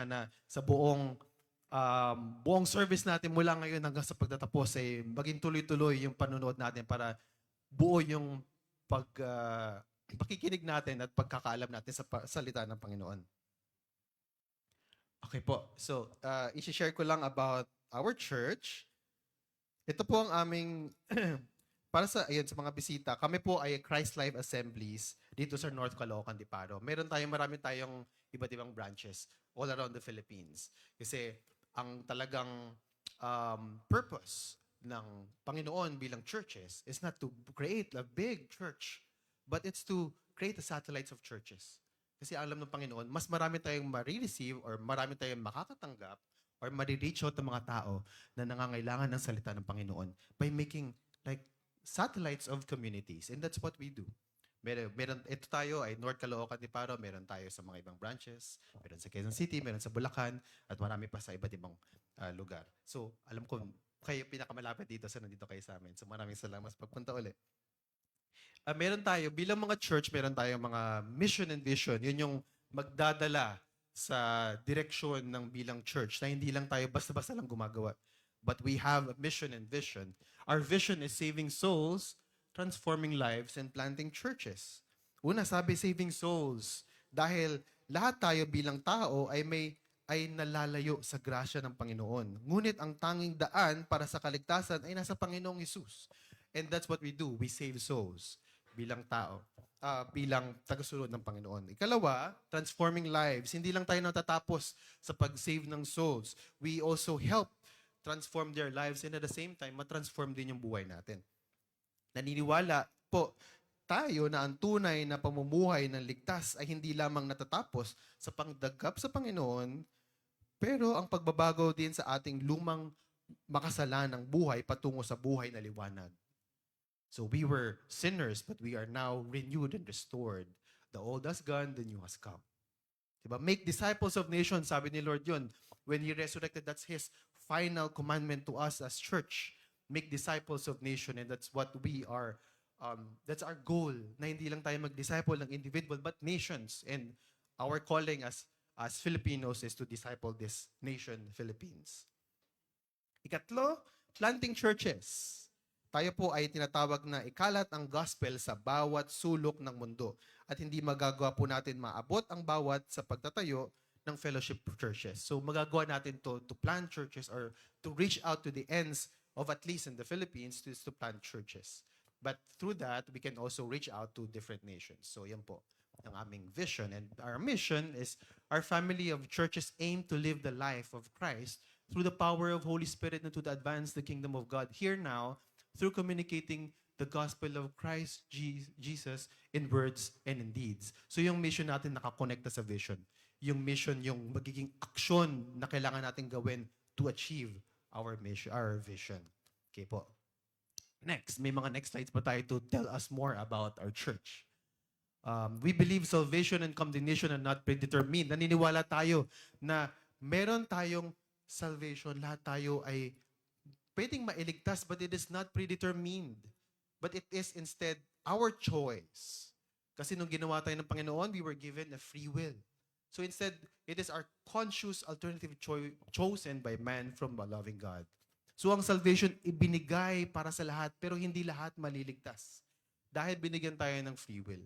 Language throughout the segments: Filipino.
na sa buong service natin mula ngayon hanggang sa pagtatapos ay maging tuloy-tuloy yung panunood natin para buo yung pakikinig natin at pagkakaalam natin sa salita ng Panginoon. Okay po. So, i-share ko lang about our church. Ito po ang aming para sa mga bisita. Kami po ay Christ Life Assemblies dito sa North Caloocan, Diparo. Marami tayong iba't ibang branches all around the Philippines. Kasi ang talagang purpose ng Panginoon bilang churches is not to create a big church, but it's to create the satellites of churches. Kasi alam ng Panginoon, mas marami tayong ma-receive or marami tayong makakatanggap or ma-reach out ng mga tao na nangangailangan ng salita ng Panginoon by making like satellites of communities. And that's what we do. Ito tayo ay North Caloocan, Diparo, meron tayo sa mga ibang branches, meron sa Quezon City, meron sa Bulacan, at marami pa sa iba't ibang lugar. So, alam ko, kayo pinakamalapit dito sa nandito kayo sa amin. So, maraming salamat sa pagpunta ulit. Meron tayo, bilang mga church, meron tayong mga mission and vision. Yun yung magdadala sa direksyon ng bilang church na hindi lang tayo basta-basta lang gumagawa. But we have a mission and vision. Our vision is saving souls, transforming lives, and planting churches. Una, sabi saving souls. Dahil lahat tayo bilang tao ay nalalayo sa grasya ng Panginoon. Ngunit ang tanging daan para sa kaligtasan ay nasa Panginoong Hesus. And that's what we do. We save souls bilang tao, bilang tagasunod ng Panginoon. Ikalawa, transforming lives. Hindi lang tayo natatapos sa pag-save ng souls. We also help transform their lives and at the same time, matransform din yung buhay natin. Naniniwala po tayo na ang tunay na pamumuhay ng ligtas ay hindi lamang natatapos sa pangdagap sa Panginoon, pero ang pagbabago din sa ating lumang makasalanang buhay patungo sa buhay na liwanag. So we were sinners, but we are now renewed and restored. The old has gone, the new has come. Diba? Make disciples of nations, sabi ni Lord yun. When He resurrected, that's His final commandment to us as church. Make disciples of nations, and that's what we are. That's our goal, na hindi lang tayo mag-disciple ng individual, but nations. And our calling as Filipinos is to disciple this nation, Philippines. Ikatlo, planting churches. Tayo po ay tinatawag na ikalat ang gospel sa bawat sulok ng mundo. At hindi magagawa po natin maabot ang bawat sa pagtatayo ng fellowship churches. So magagawa natin to plant churches or to reach out to the ends of at least in the Philippines to plant churches. But through that, we can also reach out to different nations. So yan po ang aming vision. And our mission is our family of churches aim to live the life of Christ through the power of Holy Spirit and to advance the kingdom of God here now through communicating the gospel of Christ Jesus in words and in deeds. So yung mission natin nakakonekta sa vision. Yung mission, yung magiging aksyon na kailangan natin gawin to achieve our mission, our vision. Okay po. Next, may mga next slides pa tayo to tell us more about our church. We believe salvation and condemnation are not predetermined. Naniniwala tayo na meron tayong salvation, lahat tayo ay pwedeng mailigtas, but it is not predetermined. But it is instead our choice. Kasi nung ginawa tayo ng Panginoon, we were given a free will. So instead, it is our conscious alternative chosen by man from a loving God. So ang salvation, ibinigay para sa lahat, pero hindi lahat maliligtas. Dahil binigyan tayo ng free will.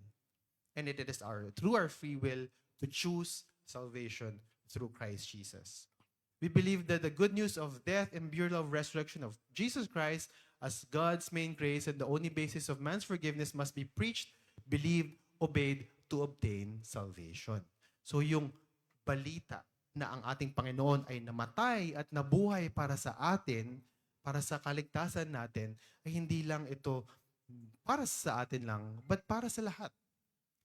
And it is through our free will to choose salvation through Christ Jesus. We believe that the good news of death and burial of resurrection of Jesus Christ as God's main grace and the only basis of man's forgiveness must be preached, believed, obeyed to obtain salvation. So yung balita na ang ating Panginoon ay namatay at nabuhay para sa atin, para sa kaligtasan natin, ay hindi lang ito para sa atin lang, but para sa lahat.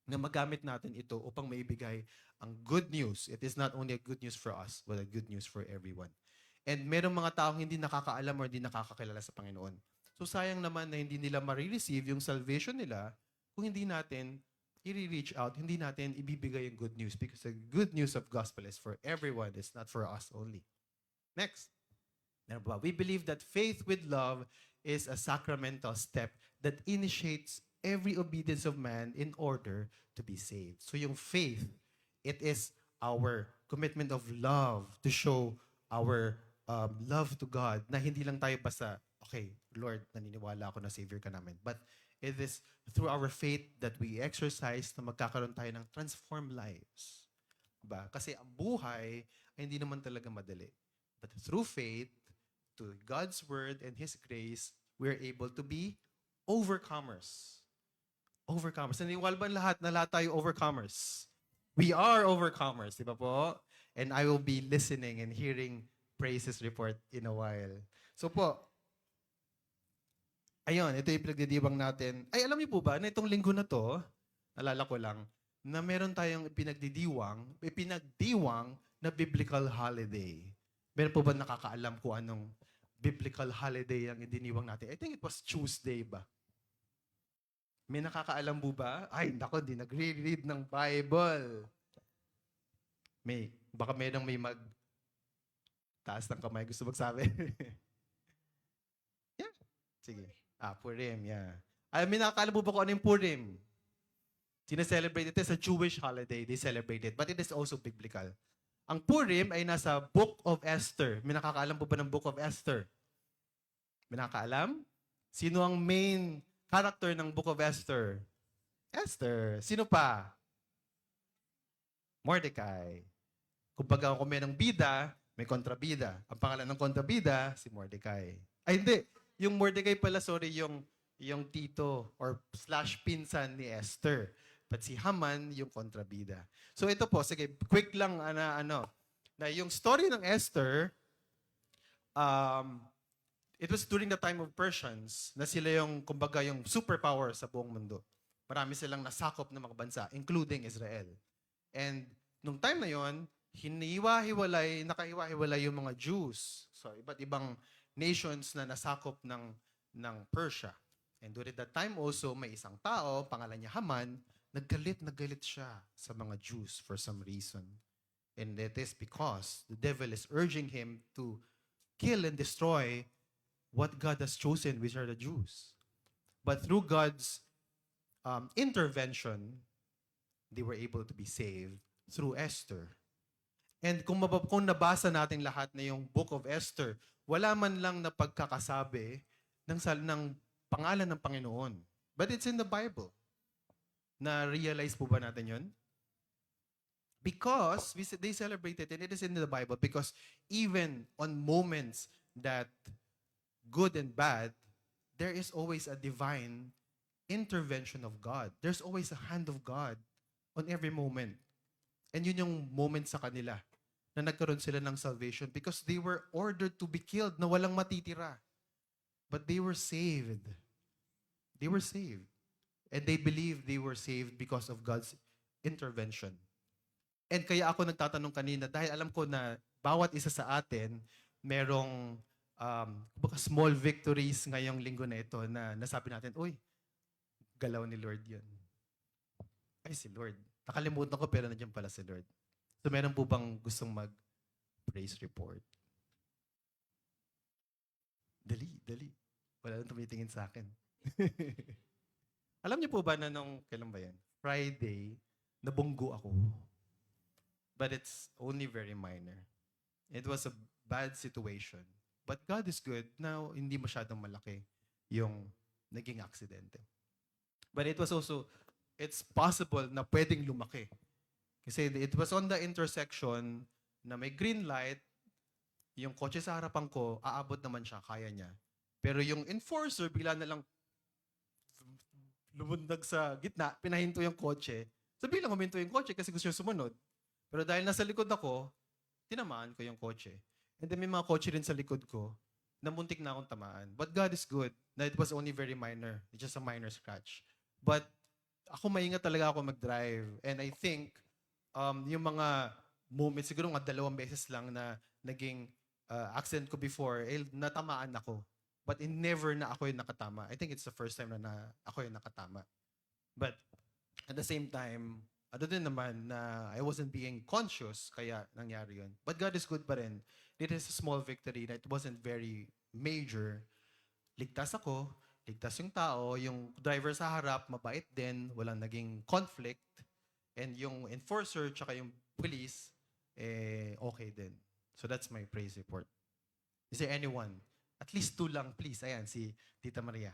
Na magamit natin ito upang maibigay ang good news. It is not only a good news for us, but a good news for everyone. And merong mga taong hindi nakakaalam or hindi nakakakilala sa Panginoon. So sayang naman na hindi nila ma-receive yung salvation nila kung hindi natin i-reach out, hindi natin ibibigay yung good news because the good news of gospel is for everyone. It's not for us only. Next. We believe that faith with love is a sacramental step that initiates every obedience of man in order to be saved. So yung faith, it is our commitment of love to show our love to God na hindi lang tayo basta, okay, Lord, naniniwala ako na Savior ka namin. But it is through our faith that we exercise na magkakaroon tayo ng transformed lives. Diba? Kasi ang buhay ay hindi naman talaga madali. But through faith, to God's word and His grace, we're able to be overcomers. Overcomers. Naniniwala ba lahat na lahat tayo overcomers? We are overcomers, di ba po? And I will be listening and hearing praises report in a while. So po, ayun, ito yung pinagdidiwang natin. Ay, alam niyo po ba, na itong linggo na to, nalala ko lang, na meron tayong pinagdiwang na biblical holiday. Meron po ba nakakaalam kung anong biblical holiday ang idiniwang natin? I think it was Tuesday ba? May nakakaalam po ba? Ay, nako, di nagre-read ng Bible. Baka may taas ng kamay gusto magsabi. Yeah, sige. Purim, yeah. May nakakaalam po ba kung ano yung Purim? Sineselebrate ito sa Jewish holiday. They celebrate it. But it is also biblical. Ang Purim ay nasa Book of Esther. May nakakaalam po ba ng Book of Esther? May nakakaalam? Sino ang main character ng Book of Esther? Esther. Sino pa? Mordecai. Kumbaga kung may ng bida, may kontrabida. Ang pangalan ng kontrabida, si Mordecai. Ay, hindi. Yung Mordecai pala, sorry, yung tito or / pinsan ni Esther. But si Haman, yung kontrabida. So ito po, sige, quick lang na yung story ng Esther, it was during the time of Persians na sila yung, kumbaga, yung superpower sa buong mundo. Marami silang nasakop ng mga bansa, including Israel. And nung time na yon, nakahiwa-hiwalay yung mga Jews. So, iba't ibang nations na nasakop ng Persia. And during that time also, may isang tao, pangalan niya Haman, naggalit siya sa mga Jews for some reason. And it is because the devil is urging him to kill and destroy what God has chosen, which are the Jews. But through God's intervention, they were able to be saved through Esther. And kung nabasa natin lahat na yung Book of Esther, wala man lang na pagkakasabi ng pangalan ng Panginoon. But it's in the Bible. Na-realize po ba natin yun? Because they celebrated, and it is in the Bible, because even on moments that good and bad, there is always a divine intervention of God. There's always a hand of God on every moment. And yun yung moment sa kanila na nagkaroon sila ng salvation because they were ordered to be killed na walang matitira. But they were saved. They were saved. And they believed they were saved because of God's intervention. And kaya ako nagtatanong kanina dahil alam ko na bawat isa sa atin merong small victories ngayong linggo na ito na nasabi natin, uy, galaw ni Lord yun. Ay, si Lord. Nakalimutan ko pero nandiyan pala si Lord. So meron po bang gustong mag-praise report? Dali. Wala nang tumitingin sa akin. Alam niyo po ba na kailan ba yan? Friday, nabunggo ako. But it's only very minor. It was a bad situation. But God is good. Now, hindi masyadong malaki yung naging aksidente. But it was also, it's possible na pwedeng lumaki. Kasi it was on the intersection na may green light, yung kotse sa harapan ko, aabot naman siya, kaya niya. Pero yung enforcer, bigla na lang lumundag sa gitna, pinahinto yung kotse. So biglang huminto yung kotse kasi gusto niya sumunod. Pero dahil nasa likod ako, tinamaan ko yung kotse. And then may mga kotse rin sa likod ko na muntik na akong tamaan. But God is good na it was only very minor. It's just a minor scratch. But ako maingat talaga ako mag-drive. And I think yung mga moments, siguro nga 2 beses lang na naging accident ko before, natamaan ako. But never na ako yung nakatama. I think it's the first time na ako yung nakatama. But at the same time, ano din naman na I wasn't being conscious, kaya nangyari yun. But God is good pa rin. It is a small victory that it wasn't very major. Ligtas ako, ligtas yung tao, yung driver sa harap, mabait din, walang naging conflict. And yung enforcer, tsaka yung police, okay din. So that's my praise report. Is there anyone? At least 2 lang, please. Ayan, si Tita Maria.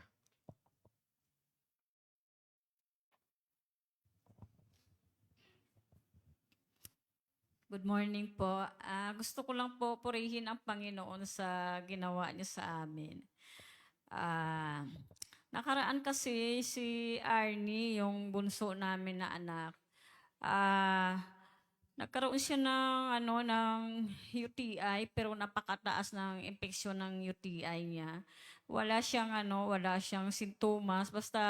Good morning po. Gusto ko lang po purihin ang Panginoon sa ginawa niya sa amin. Ah, nakaraan kasi si Arnie, yung bunso namin na anak, nagkaroon siya ng UTI pero napakataas ng impeksyon ng UTI niya. Wala siyang sintomas basta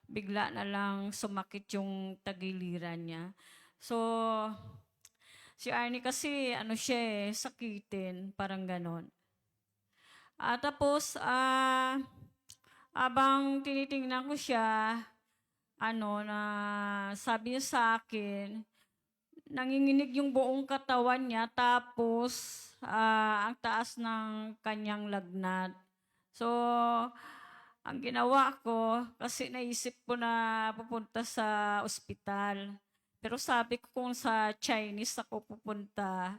bigla na lang sumakit yung tagiliran niya. So, si Arnie kasi, sakitin, parang ganon. Tapos, abang tinitingnan ko siya, na sabi niya sa akin, nanginginig yung buong katawan niya, tapos, ang taas ng kanyang lagnat. So, ang ginawa ko, kasi naisip ko na pupunta sa ospital. Pero sabi ko kung sa Chinese ako pupunta,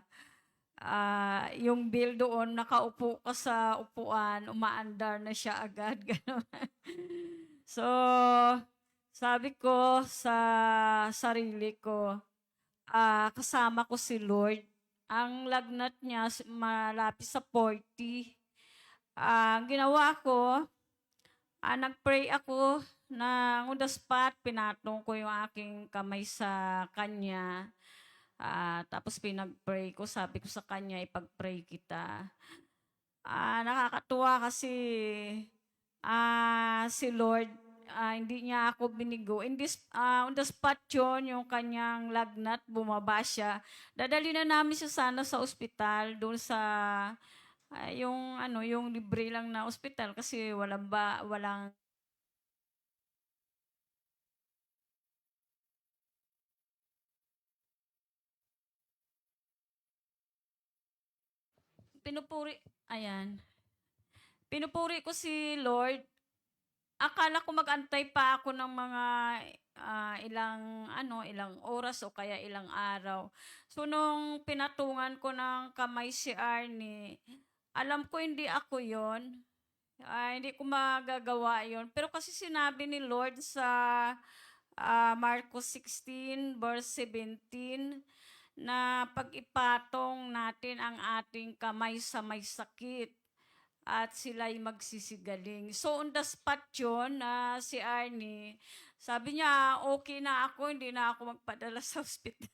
yung bill doon, nakaupo ka sa upuan, umaandar na siya agad. Ganun. So, sabi ko sa sarili ko, kasama ko si Lord. Ang lagnat niya malapit sa 40. Ang ginawa ko, nag-pray ako na on the spot, pinatong ko yung aking kamay sa kanya. Tapos pinag-pray ko, sabi ko sa kanya, ipag-pray kita. Nakakatuwa kasi si Lord, hindi niya ako binigo. On the spot yun, yung kanyang lagnat, bumaba siya. Dadali na namin siya sana sa ospital, doon sa yung libre lang na ospital kasi walang pinupuri, ayan. Pinupuri ko si Lord. Akala ko mag-antay pa ako ng mga ilang oras o kaya ilang araw. So nung pinatungan ko ng kamay si Arnie, alam ko hindi ako 'yon. Hindi ko magagawa 'yon. Pero kasi sinabi ni Lord sa Marcos 16 verse 17 na pag ipatong natin ang ating kamay sa may sakit at sila'y magsisigaling. So on the spot yun, si Arnie, sabi niya, okay na ako, hindi na ako magpadala sa ospital.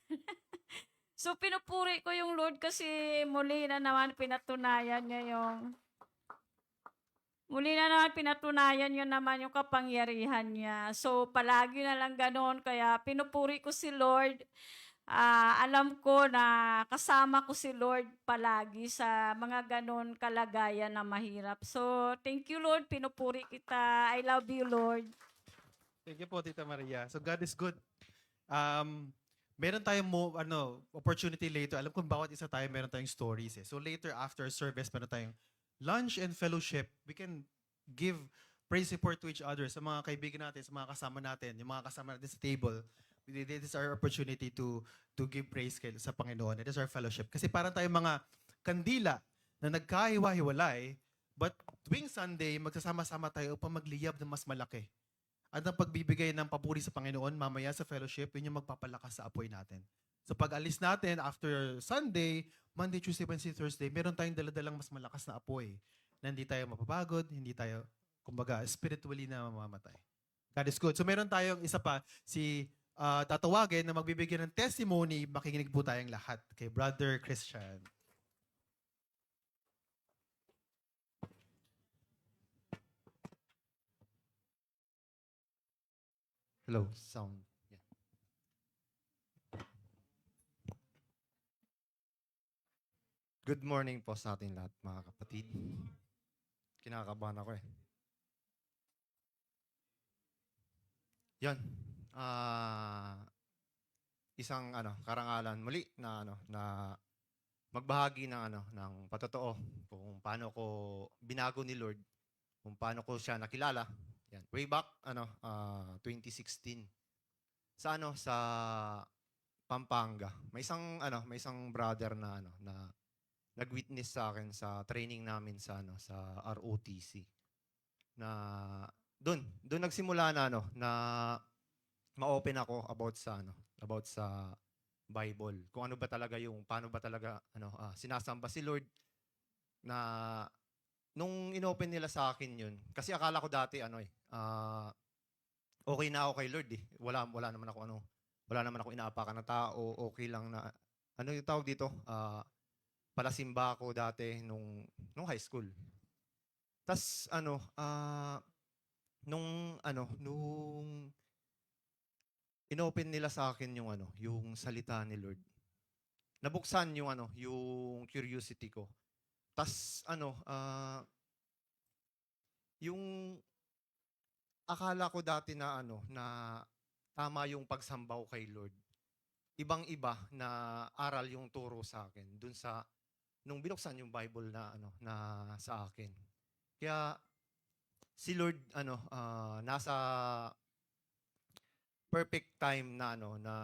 So pinupuri ko yung Lord kasi muli na naman pinatunayan niya yung kapangyarihan niya. So palagi na lang ganoon, kaya pinupuri ko si Lord. Alam ko na kasama ko si Lord palagi sa mga ganon kalagayan na mahirap. So, thank you Lord, pinupuri kita. I love you Lord. Thank you po, Tita Maria. So God is good. Meron tayong opportunity later. Alam ko bawat isa tayo meron tayong stories eh. So later after service, meron tayong lunch and fellowship. We can give praise report to each other sa mga kaibigan natin, sa mga kasama natin, yung mga kasama natin sa table. This is our opportunity to give praise sa Panginoon. It is our fellowship. Kasi parang tayong mga kandila na nagkahiwa-hiwalay, but tuwing Sunday, magsasama-sama tayo upang magliyab ng mas malaki. At ang pagbibigay ng papuri sa Panginoon mamaya sa fellowship, yun yung magpapalakas sa apoy natin. So pag alis natin after Sunday, Monday, Tuesday, Wednesday, Thursday, meron tayong daladalang mas malakas na apoy na hindi tayo mapapagod, hindi tayo, kumbaga, spiritually na mamamatay. God is good. So meron tayong isa pa, si tatawagin na magbibigay ng testimony, makikinig po tayong lahat kay Brother Christian. Hello, sound. Yeah. Good morning po sa ating lahat, mga kapatid. Kinakabahan ako eh. Yan. Isang karangalan muli na magbahagi ng patotoo kung paano ko binago ni Lord, kung paano ko siya nakilala. Yan. Way back 2016 sa Pampanga. May isang brother na na nag-witness sa akin sa training namin sa sa ROTC na doon nagsimula na na ma-open ako about sa Bible. Kung ano ba talaga paano ba talaga sinasamba si Lord na nung inopen nila sa akin yun. Kasi akala ko dati okay na ako kay Lord eh. Wala naman ako inaapakan na tao, okay lang na ano yung tawag dito? Palasimba ako dati nung high school. Tas nung inopen nila sa akin yung salita ni Lord. Nabuksan yung curiosity ko. Tas yung akala ko dati na na tama yung pagsambaw kay Lord. Ibang-iba na aral yung turo sa akin dun sa nung binuksan yung Bible na sa akin. Kaya si Lord nasa perfect time na na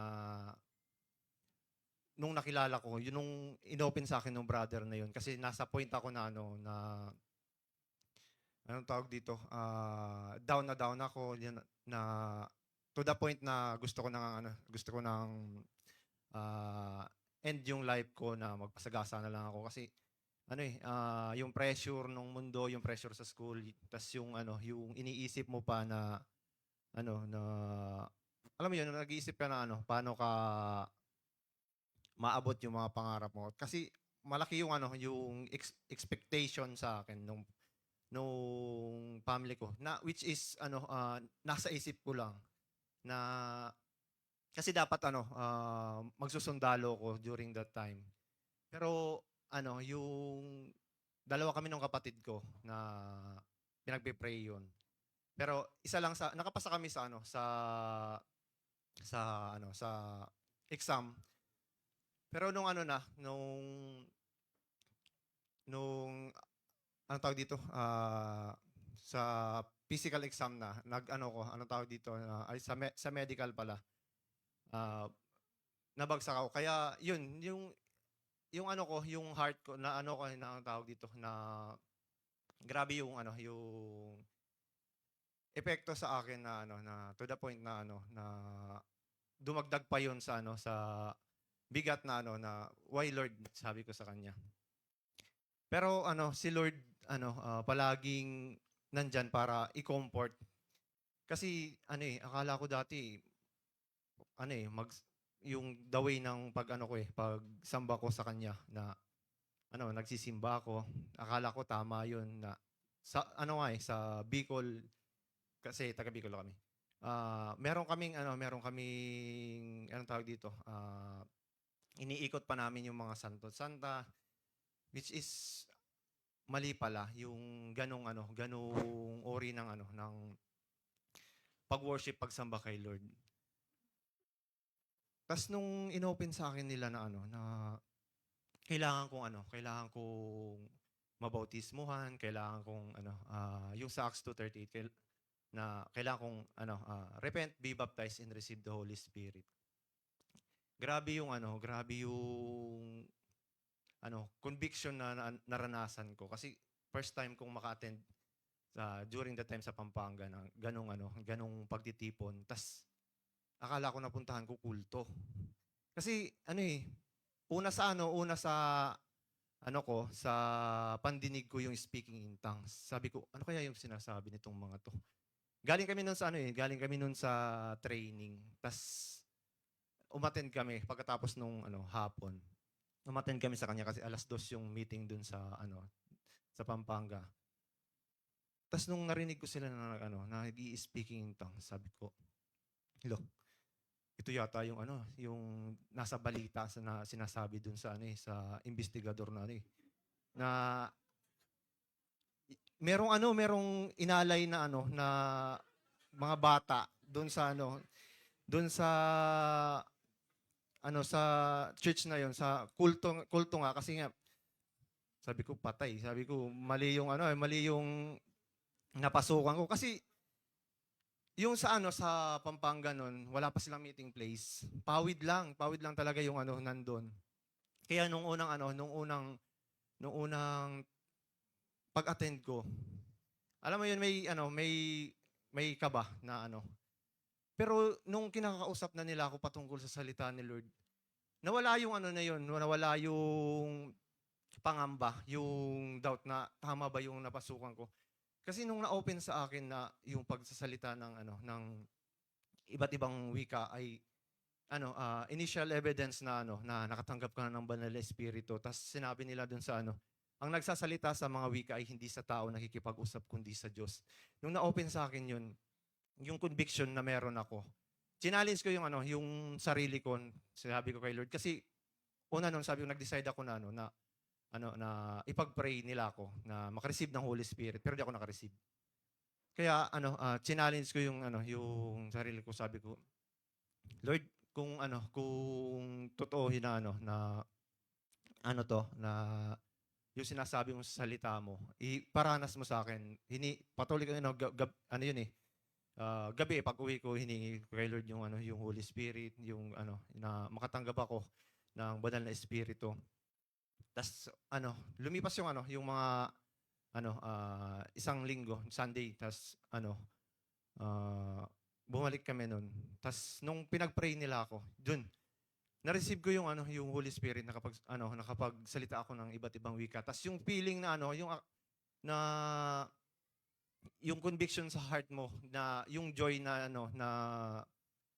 nung nakilala ko, yun nung inopen sa akin ng brother na yun kasi nasa point ako na na anong tawag dito? Down ako na to the point na gusto ko nang end yung life ko na magpasagasa na lang ako kasi yung pressure ng mundo, yung pressure sa school, tas yung iniisip mo pa na na alam mo yun, nag-iisip ka na paano ka maabot yung mga pangarap mo. Kasi malaki yung expectation sa akin nung family ko na which is nasa isip ko lang na kasi dapat magsusundalo ko during that time. Pero yung dalawa kami ng kapatid ko na pinagpe-pray yun. Pero isa lang nakapasa kami sa exam. Pero nung ano tawag dito? Sa physical exam na, ano tawag dito? Ay, sa medical pala. Nabagsak ako. Kaya, yun, yung yung heart ko, na ang tawag dito, na grabe yung epekto sa akin na to the point na na dumagdag pa yun sa sa bigat na na why Lord, sabi ko sa kanya. Pero si Lord palaging nandyan para i-comfort. Kasi akala ko dati yung the way ng pag pagsamba ko sa kanya na nagsisimba ako. Akala ko tama yun na sa sa Bicol kasi taga Bicol kami. Meron kaming anong tawag dito? Iniikot pa namin yung mga santo-santa which is mali pala yung ganong ori ng ng pag-worship, pagsamba kay Lord. Tas nung inopen sa akin nila na na kailangan kong mabautismuhan, kailangan kong yung sa Acts 2:38 na kailangan kong repent, be baptized and receive the Holy Spirit. Grabe yung conviction na naranasan ko kasi first time kong maka-attend during the time sa Pampanga na ganong pagtitipon. Tas akala ko napuntahan ko kulto. Kasi una sa sa pandinig ko yung speaking in tongues. Sabi ko, ano kaya yung sinasabi nitong mga to? Galing kami nun sa training. Tas umattend kami pagkatapos nung hapon. Umattend kami sa kanya kasi 2:00 yung meeting dun sa sa Pampanga. Tas nung narinig ko sila na nag-i-speaking in tongues, sabi ko, hello, ito yata yung yung nasa balita na sinasabi dun sa sa investigador na na merong inalay na na mga bata dun sa sa church na yon, sa kulto nga kasi nga sabi ko patay, sabi ko mali yung napasukan ko kasi yung sa ano sa Pampanga nun, wala pa silang meeting place. Pawid lang talaga yung ano nandun. Kaya nung unang pag-attend ko, alam mo yun may kaba na ano. Pero nung kinakausap na nila ako patungkol sa salita ni Lord, nawala yung ano na yun, nawala yung pangamba, yung doubt na tama ba yung napasukan ko. Kasi nung na-open sa akin na yung pagsasalita ng iba't ibang wika ay initial evidence na na nakatanggap ka na ng banal na espiritu. Tas sinabi nila dun sa ang nagsasalita sa mga wika ay hindi sa tao nakikipag-usap kundi sa Diyos. Nung na-open sa akin yun, yung conviction na meron ako. Challenge ko yung sarili ko, sinabi ko kay Lord kasi una nun sabi ko nag-decide ako na ipag-pray nila ako na makareceive ng Holy Spirit pero di ako nakareceive. Kaya challenge ko yung sarili ko, sabi ko, Lord, kung totoo na yung sinasabi mo sa salita mo, iparanas mo sa akin. Patuloy ko gabi pag-uwi ko hiningi ko kay Lord yung Holy Spirit, yung na makatanggap ako ng banal na espiritu. Tas lumipas yung mga isang linggo, Sunday, tas bumalik kami nun. Tas nung pinag-pray nila ako, dun na-receive ko yung Holy Spirit nakapagsalita ako ng iba't ibang wika. Tas yung feeling na na yung conviction sa heart mo na yung joy na na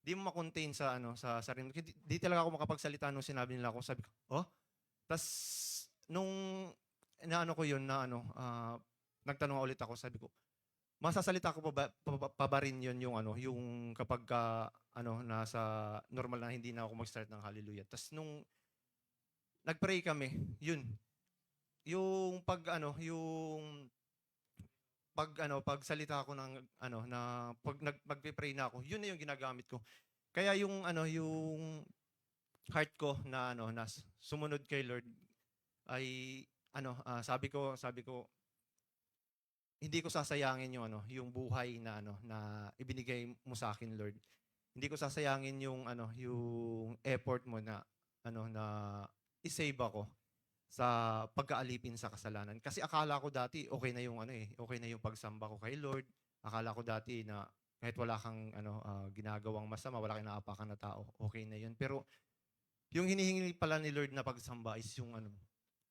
di mo ma-contain sa sarili mo. Di talaga ako makapagsalita nung sinabi nila ako. Sabi ko, oh? Tas nung ko yun nagtanong ulit ako, sabi ko, masasalita ko pa ba rin yun yung kapag nasa normal na hindi na ako mag-start ng hallelujah. Tas nung nagpray kami, yun. Yung pagsalita ko magpe-pray na ako, yun na yung ginagamit ko. Kaya yung heart ko na sumunod kay Lord ay sabi ko hindi ko sasayangin yung buhay na ibinigay mo sa akin, Lord. Hindi ko sasayangin yung yung effort mo na na i-save ako sa pagkaalipin sa kasalanan. Kasi akala ko dati okay na yung okay na yung pagsamba ko kay Lord. Akala ko dati na kahit wala kang ginagawang masama, wala kang naapakan na tao, okay na yun. Pero yung hinihingi pala ni Lord na pagsamba is yung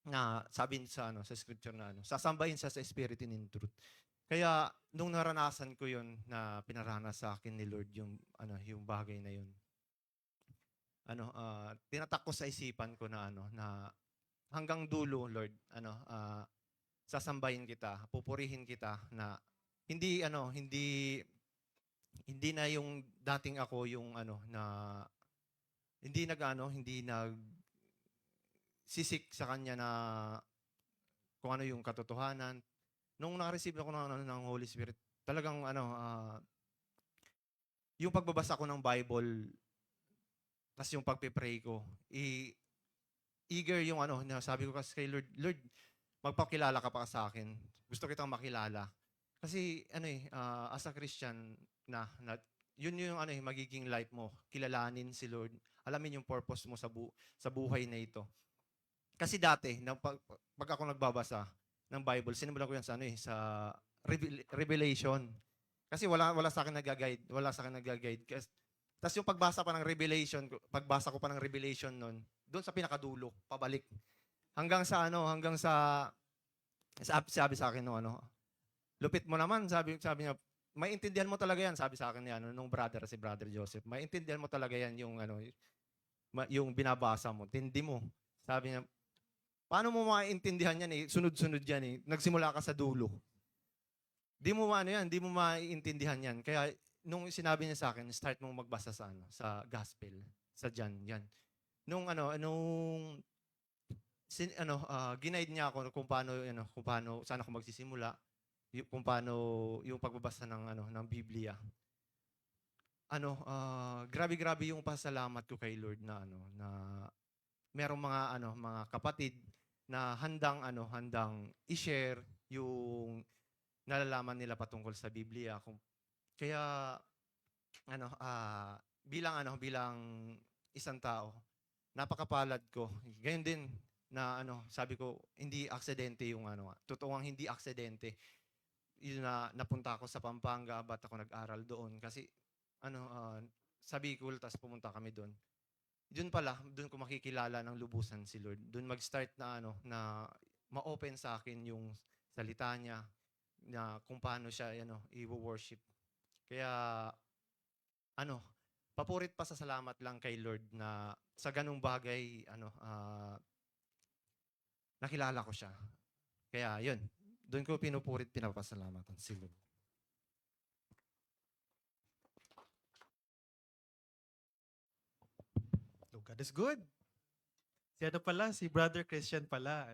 na sabi sa scripture na sasambahin siya sa spirit and in truth. Kaya nung naranasan ko yun na pinaranas sa akin ni Lord yung yung bagay na yun. Tinatak ko sa isipan ko na na hanggang dulo, Lord, sasambahin kita, pupurihin kita na hindi hindi na yung dating ako yung na hindi nag sisik sa kanya na kung ano yung katotohanan. Nung naka-receive ako ng Holy Spirit, talagang yung pagbabasa ko ng Bible, tas yung pagpe-pray ko, eager yung sabi ko kasi kay Lord, Lord, magpakilala ka pa sa akin. Gusto kitang makilala. Kasi as a Christian yun yung magiging life mo. Kilalanin si Lord. Alamin yung purpose mo sa buhay na ito. Kasi dati, pag ako nagbabasa ng Bible, sinimulan ko yan sa Revelation. Kasi wala sa akin nag-guide. Tapos yung pagbasa ko pa ng Revelation noon, doon sa pinakadulo, pabalik. Hanggang sa sabi sa akin lupit mo naman, sabi niya, maintindihan mo talaga yan, sabi sa akin nung si Brother Joseph. Maintindihan mo talaga yan yung binabasa mo. Tindi mo. Sabi niya, paano mo maintindihan yan sunod-sunod yan nagsimula ka sa dulo. Di mo maintindihan yan. Kaya nung sinabi niya sa akin, start mong magbasa sa gospel, sa John, yan. Ginaid niya ako kung paano saan ako magsisimula, kung paano yung pagbabasa ng Biblia. Grabe yung pasalamat ko kay Lord na merong mga kapatid na handang i-share yung nalalaman nila patungkol sa Biblia. Kaya bilang isang tao, napakapalad ko. Ganyan din na sabi ko, hindi aksidente yung totoo ang hindi aksidente. Yun na napunta ako sa Pampanga, ba't ako nag-aral doon? Kasi sa Bicol, tas pumunta kami doon. Doon ko makikilala ng lubusan si Lord. Doon mag-start na na ma-open sa akin yung salita niya, na kung paano siya i-worship. Kaya papurit pa sa salamat lang kay Lord na sa ganung bagay nakilala ko siya. Kaya yun, doon ko pinupurit, pinapasalamatan si Lord. Oh, God is good. Si Brother Christian pala,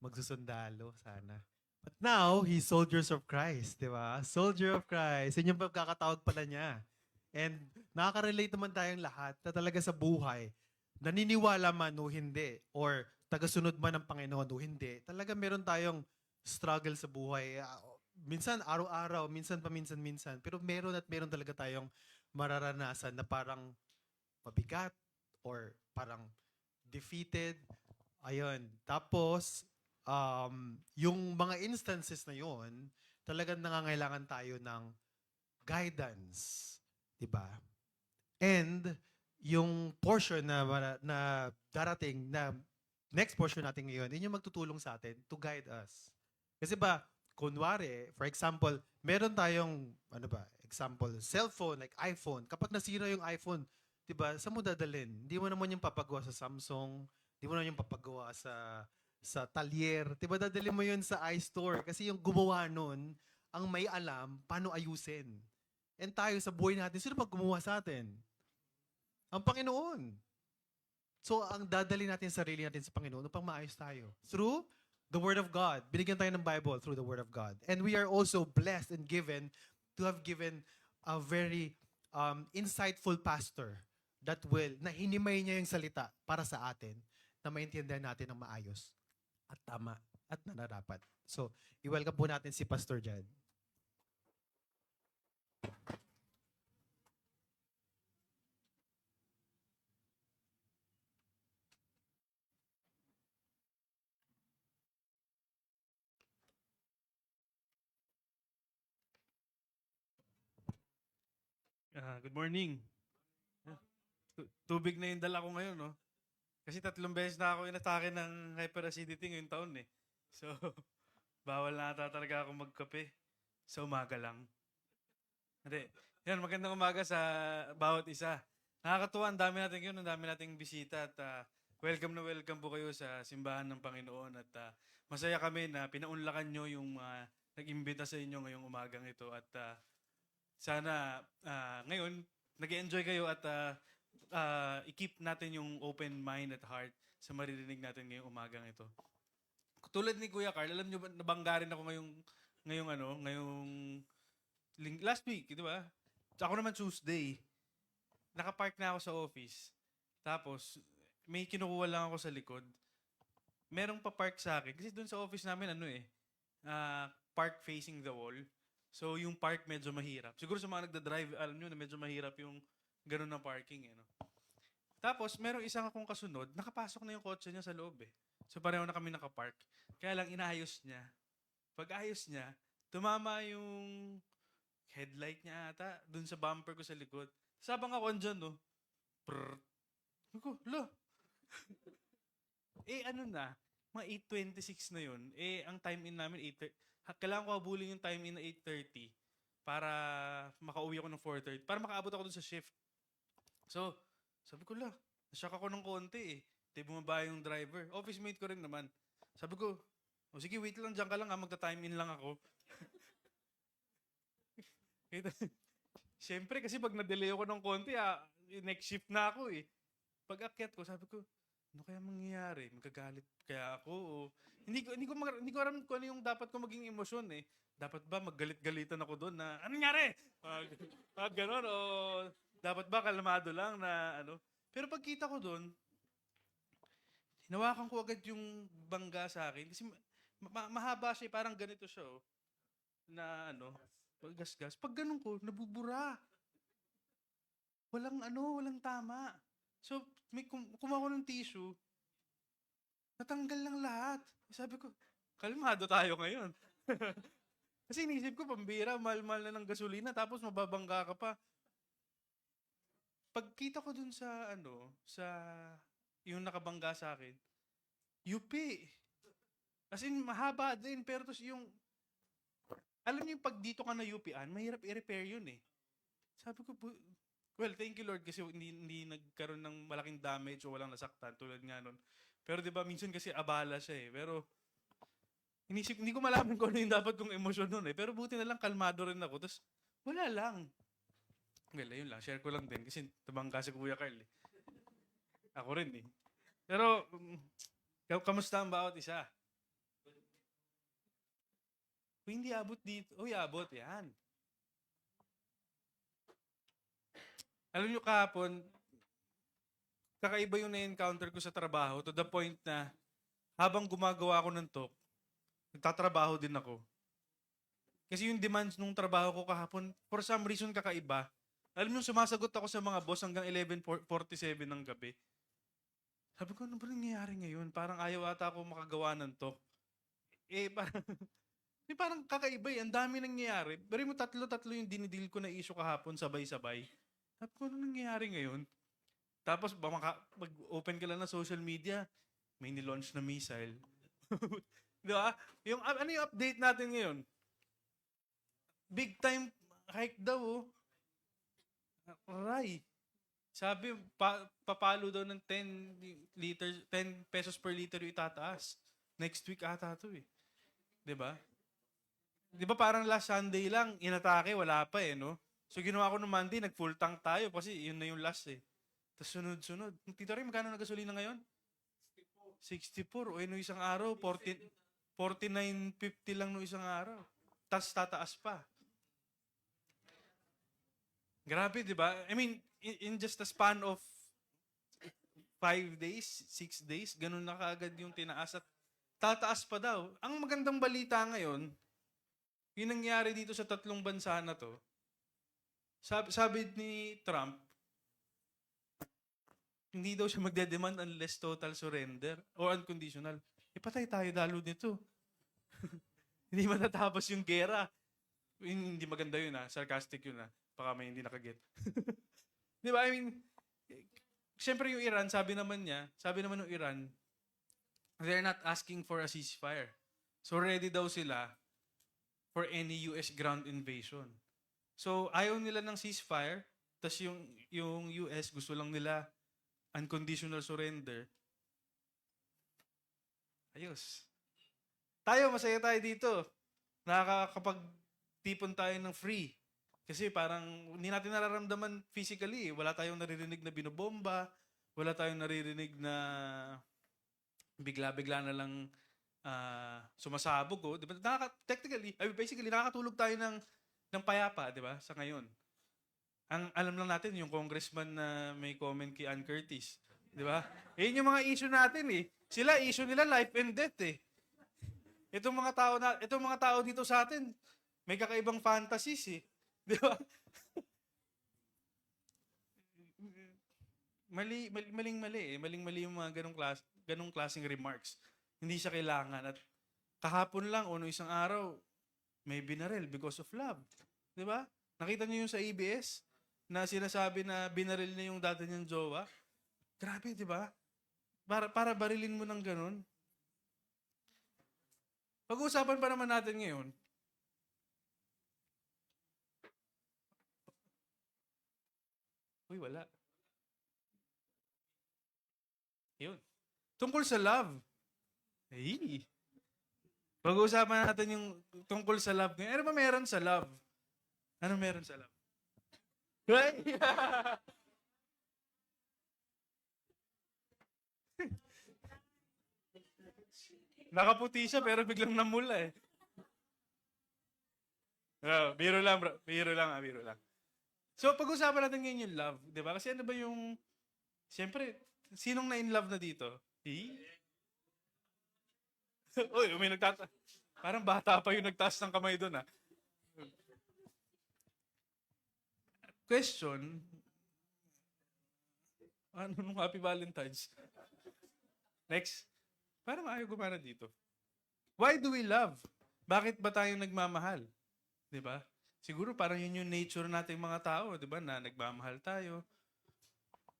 magsusundalo sana. But now, he's soldiers of Christ, di ba? Soldier of Christ. Yun yung pagkakatawag pala niya. And nakaka-relate naman tayong lahat na talaga sa buhay, naniniwala man o hindi, or tagasunod man ng Panginoon o hindi, talaga meron tayong struggle sa buhay. Minsan araw-araw, minsan paminsan-minsan, pero meron at meron talaga tayong mararanasan na parang mabigat or parang defeated. Ayun. Tapos, yung mga instances na yon, talagang nangangailangan tayo ng guidance. Diba? And, yung portion na darating, na next portion natin ngayon, yun yung magtutulong sa atin to guide us. Kasi ba, kunwari, for example, meron tayong, example, cellphone, like iPhone. Kapag nasira yung iPhone, diba, saan mo dadalhin? Hindi mo naman yung papagawa sa Samsung, hindi mo naman yung papagawa sa Talyer. Diba, dadalhin mo yun sa iStore. Kasi yung gumawa nun, ang may alam paano ayusin. And tayo sa buhay natin, sino ba gumawa sa atin? Ang Panginoon. So, ang dadali natin sa sarili natin sa Panginoon upang maayos tayo. Through the Word of God. Binigyan tayo ng Bible through the Word of God. And we are also blessed and given to have given a very insightful pastor na hinimay niya yung salita para sa atin, na maintindihan natin ng maayos at tama at nararapat. So, i-welcome po natin si Pastor Jad. Good morning. Tubig na yung dala ko ngayon, no? Kasi 3 beses na ako inatake ng hyperacidity ngayong taon, eh. So, bawal na ata talaga ako magkape sa umaga lang. Hindi. Yan, magandang umaga sa bawat isa. Nakakatuwa, ang dami natin yun, ang dami nating bisita at welcome na welcome po kayo sa simbahan ng Panginoon at masaya kami na pinaunlakan nyo yung nag-imbita sa inyo ngayong umagang ito at sana ngayon nag-enjoy kayo at i-keep natin yung open mind at heart sa maririnig natin ngayong umagang ito. Tulad ni Kuya Carl, alam niyo ba nabangga rin ako ngayong last week, di ba? Ako naman Tuesday, nakapark na ako sa office. Tapos may kinukuha lang ako sa likod. Merong pa-park sa akin kasi doon sa office namin park facing the wall. So, yung park medyo mahirap. Siguro sa mga nagda-drive, alam nyo na medyo mahirap yung ganun na parking. No? Tapos, merong isang akong kasunod, nakapasok na yung kotse niya sa loob. So, pareho na kami nakapark. Kaya lang, inaayos niya. Pag ayos niya, tumama yung headlight niya ata dun sa bumper ko sa likod. Sabang ako andyan, no? Prrrr. Ako, lo. Mga 8:26 na yun. Ang time in namin, 8:30. Kailangan ko habulin yung time in na 8:30 para makauwi ako ng 4:30. Para makaabot ako dun sa shift. So, sabi ko, nashock ako ng konti eh. Bumaba yung driver. Office mate ko rin naman. Sabi ko, sige, wait lang, dyan ka lang magta-time in lang ako. Siyempre, kasi pag na-delay ako ng konti, next shift na ako eh. Pag akyat ko, sabi ko, ano kaya mangyayari? Magagalit kaya ako? Hindi ko alam kung ano yung dapat ko maging emosyon eh. Dapat ba maggalit-galitan ako doon na, ano nangyari? Ganon, o dapat ba kalmado lang na ano? Pero pagkita ko doon, hinawakan ko agad yung bangga sa akin. Kasi mahaba siya, parang ganito siya na paggasgas. Pag ganun ko, nabubura. walang tama. So, may kumuha ko ng tissue, natanggal lang lahat. Sabi ko, kalmado tayo ngayon. Kasi inisip ko, pambira, mahal-mahal na ng gasolina, tapos mababangga ka pa. Pagkita ko dun sa, yung nakabangga sa akin, UP. As in, mahaba din, pero tos yung, alam niyo yung pag dito ka na UP-an, mahirap i-repair yun eh. Sabi ko, well, thank you Lord kasi hindi nagkaroon ng malaking damage o walang nasaktan tulad nga nun. Pero 'di ba minsan kasi abala siya eh. Pero inisip hindi ko malaman kung ano yung dapat kong emosyon noon eh. Pero buti na lang kalmado rin ako. Tapos wala lang. Well, ayun lang. Share ko lang din kasi tabangga si Kuya Carl eh. Ako rin eh. Pero kamusta ang bawat isa? Kung hindi abot dito, abot yan. Alam nyo kahapon, kakaiba yung na-encounter ko sa trabaho to the point na habang gumagawa ako ng talk, nagtatrabaho din ako. Kasi yung demands nung trabaho ko kahapon, for some reason kakaiba. Alam nyo, sumasagot ako sa mga boss hanggang 11:47 ng gabi. Sabi ko, ano ba nangyayari ngayon? Parang ayaw ata ako makagawa ng talk. Parang kakaiba eh. Ang dami nangyayari. Pero mo tatlo-tatlo yung dinidil ko na issue kahapon sabay-sabay. Sabi ko, ano nangyayari ngayon? Tapos, mag-open ka lang ng social media, may nilaunch na missile. Di ba? Ano yung update natin ngayon? Big time hike daw, oh. Aray. Sabi, papalo daw ng 10 pesos per liter yung itataas. Next week ata to eh. Di ba? Di ba parang last Sunday lang, inatake, wala pa eh, no? So ginawa ko nung Monday, nag-full tank tayo kasi yun na yung last eh. Tapos sunod-sunod. Tito Ray, magkano na gasolina ngayon? 64. O no isang araw, 49.50 lang no isang araw. Tapos tataas pa. Grabe, di ba? I mean, in just a span of 5 days, 6 days, ganun na kaagad yung tinaas at tataas pa daw. Ang magandang balita ngayon, yung nangyari dito sa tatlong bansa na to, sabi ni Trump, hindi daw siya magde-demand unless total surrender or unconditional. Patay tayo dalo nito. Hindi matatapos yung gera. Hindi maganda yun sarcastic yun Baka may hindi nakaget. Di ba? I mean, siyempre yung Iran, sabi naman ng Iran, they're not asking for a ceasefire. So ready daw sila for any US ground invasion. So ayaw nila ng ceasefire, tas yung US gusto lang nila unconditional surrender. Ayos. Tayo, masaya tayo dito. Nakakapagtipon tayo ng free. Kasi parang hindi natin nararamdaman physically. Wala tayong naririnig na binobomba. Wala tayong naririnig na bigla-bigla na lang sumasabog. Oh. Diba? Basically, nakakatulog tayo ng payapa, di ba? Sa ngayon. Ang alam lang natin, yung congressman na may comment kay Ann Curtis. Di ba? Yun yung mga issue natin eh. Sila, issue nila life and death eh. Itong mga tao dito sa atin, may kakaibang fantasies eh. Di ba? Maling-mali eh. Maling-mali yung mga ganong klaseng remarks. Hindi siya kailangan. At kahapon lang o no isang araw, may binaril because of love. Di ba? Nakita niyo yung sa ABS na sinasabi na binaril na yung dati niyang jowa? Grabe, di ba? Para barilin mo ng ganun. Pag-uusapan pa naman natin ngayon, uy, wala. Yun. Tungkol sa love. Ay. Pag-uusapan natin yung tungkol sa love. Ano ba meron sa love? Ano meron sa love? Right? Nakaputi siya pero biglang namula eh. Biro lang bro. Biro lang. So pag-usapan natin ngayon yung love. Di ba? Kasi ano ba yung... Siyempre, sinong na in love na dito? Uy, may parang bata pa yung nagtaas ng kamay doon Question, Ano nung Happy Valentine's? Next. Parang ayaw gumana dito. Why do we love? Bakit ba tayo nagmamahal? 'Di ba? Siguro parang yun yung nature nating mga tao, 'di ba? Na nagmamahal tayo.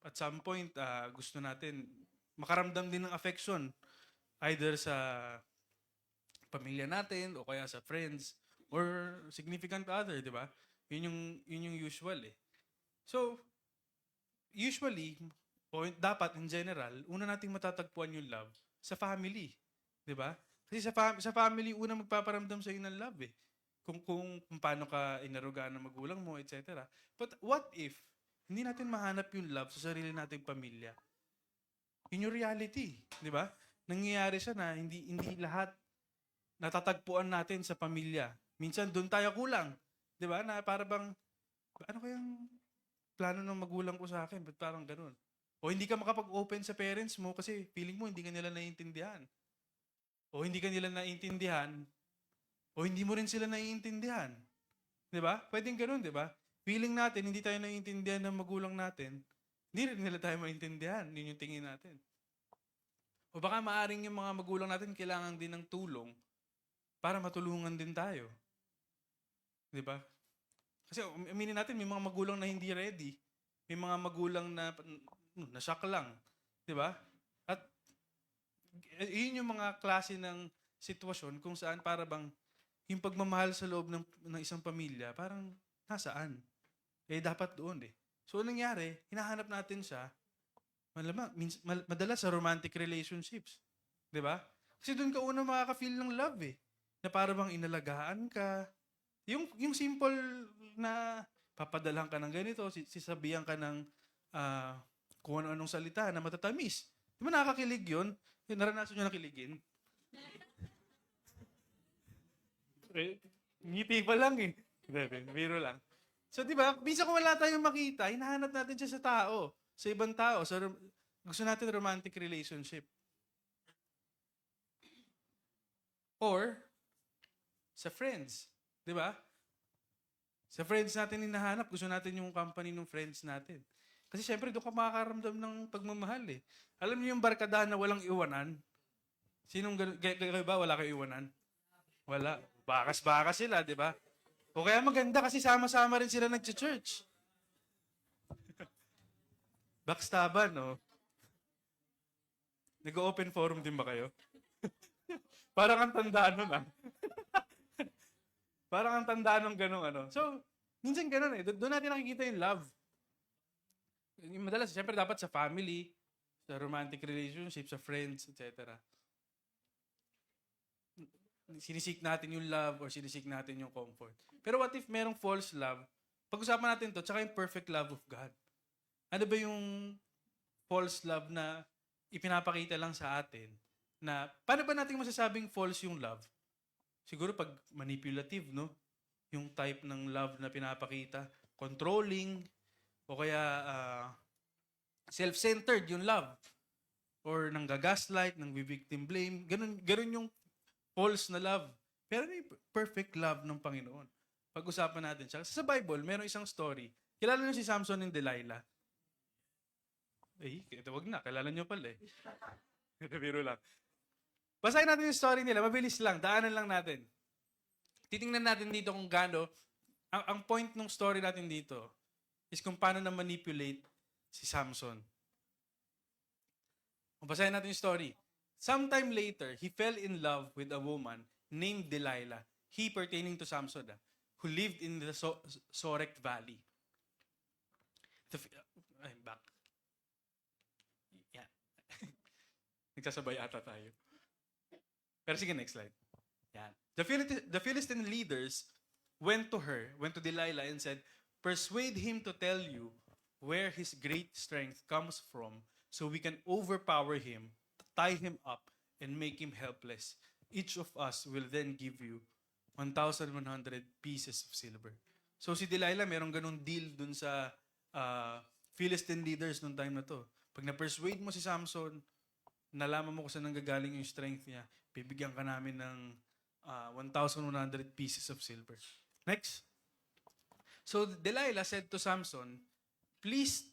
At some point, gusto natin makaramdam din ng affection either sa pamilya natin o kaya sa friends or significant other, 'di ba? Yun yung usual eh. So, usually o dapat in general, una nating matatagpuan yung love sa family, 'di ba? Kasi sa family una magpaparamdam sa ng love eh. Kung paano ka inarugaan ng magulang mo, etc. But what if hindi natin mahanap yung love sa sarili nating pamilya? Yun yung reality, 'di ba? Nangyayari siya na hindi lahat natatagpuan natin sa pamilya. Minsan doon tayo kulang, 'di ba? Na para bang ano kayang plano ng magulang ko sa akin? Ba't parang ganun? O hindi ka makapag-open sa parents mo kasi feeling mo hindi ka nila naiintindihan. O hindi ka nila naiintindihan o hindi mo rin sila naiintindihan. 'Di ba? Pwedeng ganun, 'di ba? Feeling natin hindi tayo naiintindihan ng magulang natin, hindi rin nila tayo maintindihan. Yun yung tingin natin. O baka maaring yung mga magulang natin kailangan din ng tulong para matulungan din tayo. 'Di ba? Kasi aminin natin, may mga magulang na hindi ready. May mga magulang na na-shock lang. 'Di ba? At yun yung mga klase ng sitwasyon kung saan para bang yung pagmamahal sa loob ng isang pamilya, parang nasaan? Eh, dapat doon eh. So, anong nangyari? Hinahanap natin siya, madalas sa romantic relationships. 'Di ba? Kasi doon ka una makaka-feel ng love eh. Na para bang inalagaan ka. Yung simple na papadalhan ka ng ganito, sisabihan ka ng kung ano-anong salita na matatamis. Di ba nakakakilig yun? Naranasan nyo nakiligin? Ngiti pa lang eh. Biro lang. So di ba, minsan kung wala tayong makita, hinahanap natin siya sa tao, sa ibang tao. Gusto natin romantic relationship. Or, sa friends. Di ba? Sa friends natin hinahanap, gusto natin yung company ng friends natin. Kasi syempre, doon ka makakaramdam ng pagmamahal eh. Alam niyo yung barkadahan na walang iwanan? Sinong ganun? Kayo ba, wala kayo iwanan? Wala. Bakas-bakas sila, di ba? O kaya maganda kasi sama-sama rin sila nag-church. Backstaban, no? Nag-open forum din ba kayo? Parang ang tandaan nun, ah. Parang ang tandaan ng ganung ano. So, minsan ganun eh. Doon natin nakikita yung love. Madalas, siyempre dapat sa family, sa romantic relationship, sa friends, etc. Sinisik natin yung love or sinisik natin yung comfort. Pero what if merong false love? Pag-usapan natin to, tsaka yung perfect love of God. Ano ba yung false love na ipinapakita lang sa atin? Na, paano ba natin masasabing false yung love? Siguro pag manipulative, no? Yung type ng love na pinapakita. Controlling, o kaya self-centered yung love. Or nanggagaslight, nang-victim blame. Ganun yung false na love. Pero may perfect love ng Panginoon. Pag-usapan natin siya. Sa Bible, meron isang story. Kilala niyo si Samson and Delilah? Ito wag na. Kilala niyo pala eh. Biro lang. Basahin natin yung story nila. Mabilis lang. Daanan lang natin. Titingnan natin dito kung gaano. Ang point ng story natin dito is kung paano na manipulate si Samson. Basahin natin yung story. Sometime later, he fell in love with a woman named Delilah, he pertaining to Samson, who lived in the Sorek Valley. Back. Yeah. Nagsasabay ata tayo. Pero sige, next slide. Yan. The Philistine leaders went to Delilah and said, "Persuade him to tell you where his great strength comes from so we can overpower him, tie him up, and make him helpless. Each of us will then give you 1,100 pieces of silver." So si Delilah, merong ganung deal dun sa Philistine leaders nung time na to. Pag na-persuade mo si Samson, nalaman mo kung saan nanggagaling yung strength niya, bibigyan ka namin ng 1,100 pieces of silver. Next. So Delilah said to Samson, "Please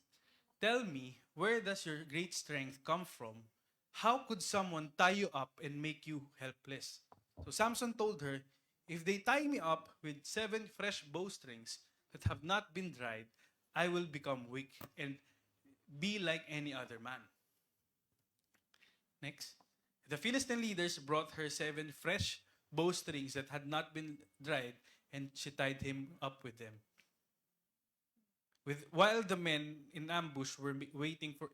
tell me where does your great strength come from? How could someone tie you up and make you helpless? So Samson told her, if they tie me up with 7 fresh bowstrings that have not been dried, I will become weak and be like any other man. Next. The Philistine leaders brought her 7 fresh bowstrings that had not been dried, and she tied him up with them. While the men in ambush were waiting for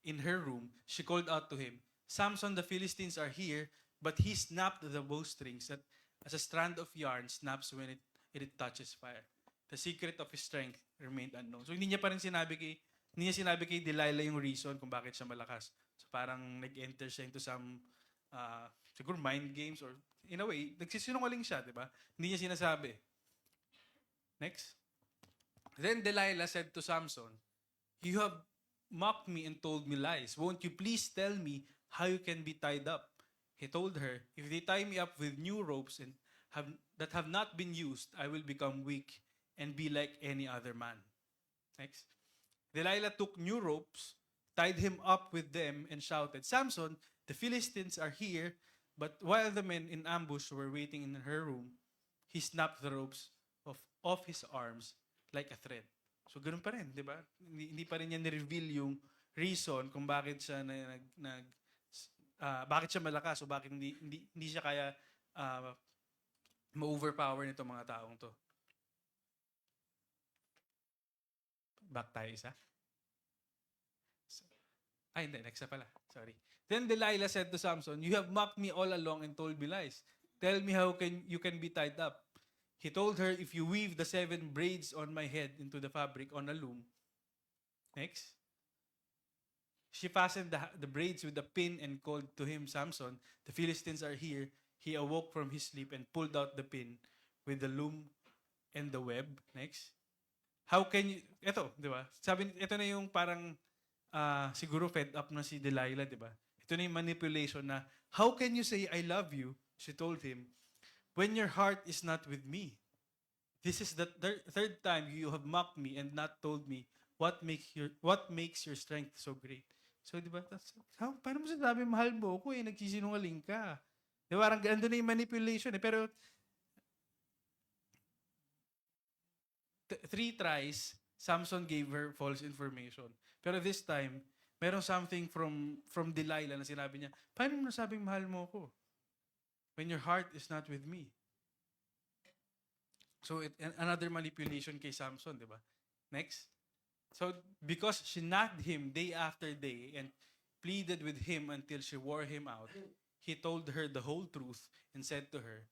in her room, she called out to him, Samson, the Philistines are here, but he snapped the bowstrings that as a strand of yarn snaps when it touches fire. The secret of his strength remained unknown. So hindi niya sinabi kay Delilah yung reason kung bakit siya malakas. So parang nag-enter siya into some siguro mind games or in a way, nagsisinungaling siya, di ba? Hindi niya sinasabi. Next. Then Delilah said to Samson, you have mocked me and told me lies. Won't you please tell me how you can be tied up? He told her, if they tie me up with new ropes and that have not been used, I will become weak and be like any other man. Next. Delilah took new ropes, tied him up with them, and shouted, Samson, the Philistines are here. But while the men in ambush were waiting in her room, he snapped the ropes off his arms like a thread. So, ganun pa rin, di ba? Hindi pa rin niya ni-reveal yung reason kung bakit siya bakit siya malakas o bakit hindi siya kaya ma-overpower nito mga taong to. Back tayo isa. Hindi. Next na pala. Sorry. Then Delilah said to Samson, you have mocked me all along and told me lies. Tell me how you can be tied up. He told her, if you weave the 7 braids on my head into the fabric on a loom. Next. She fastened the braids with a pin and called to him, Samson, the Philistines are here. He awoke from his sleep and pulled out the pin with the loom and the web. Next. How can you, ito, di ba? Sabi, ito na yung parang, siguro fed up na si Delilah, di ba? Ito na yung manipulation na, how can you say, I love you? She told him, when your heart is not with me. This is the third time you have mocked me and not told me what makes your strength so great. So, di ba? Paano mo sinasabi, mahal mo ako nagsisinungaling ka. Di ba? Parang ganda na yung manipulation Pero, 3 tries, Samson gave her false information. Pero this time, merong something from Delilah na sinabi niya, paano mo nasabing mahal mo ako? When your heart is not with me. So, another manipulation kay Samson, di ba? Next. So, because she nagged him day after day and pleaded with him until she wore him out, he told her the whole truth and said to her,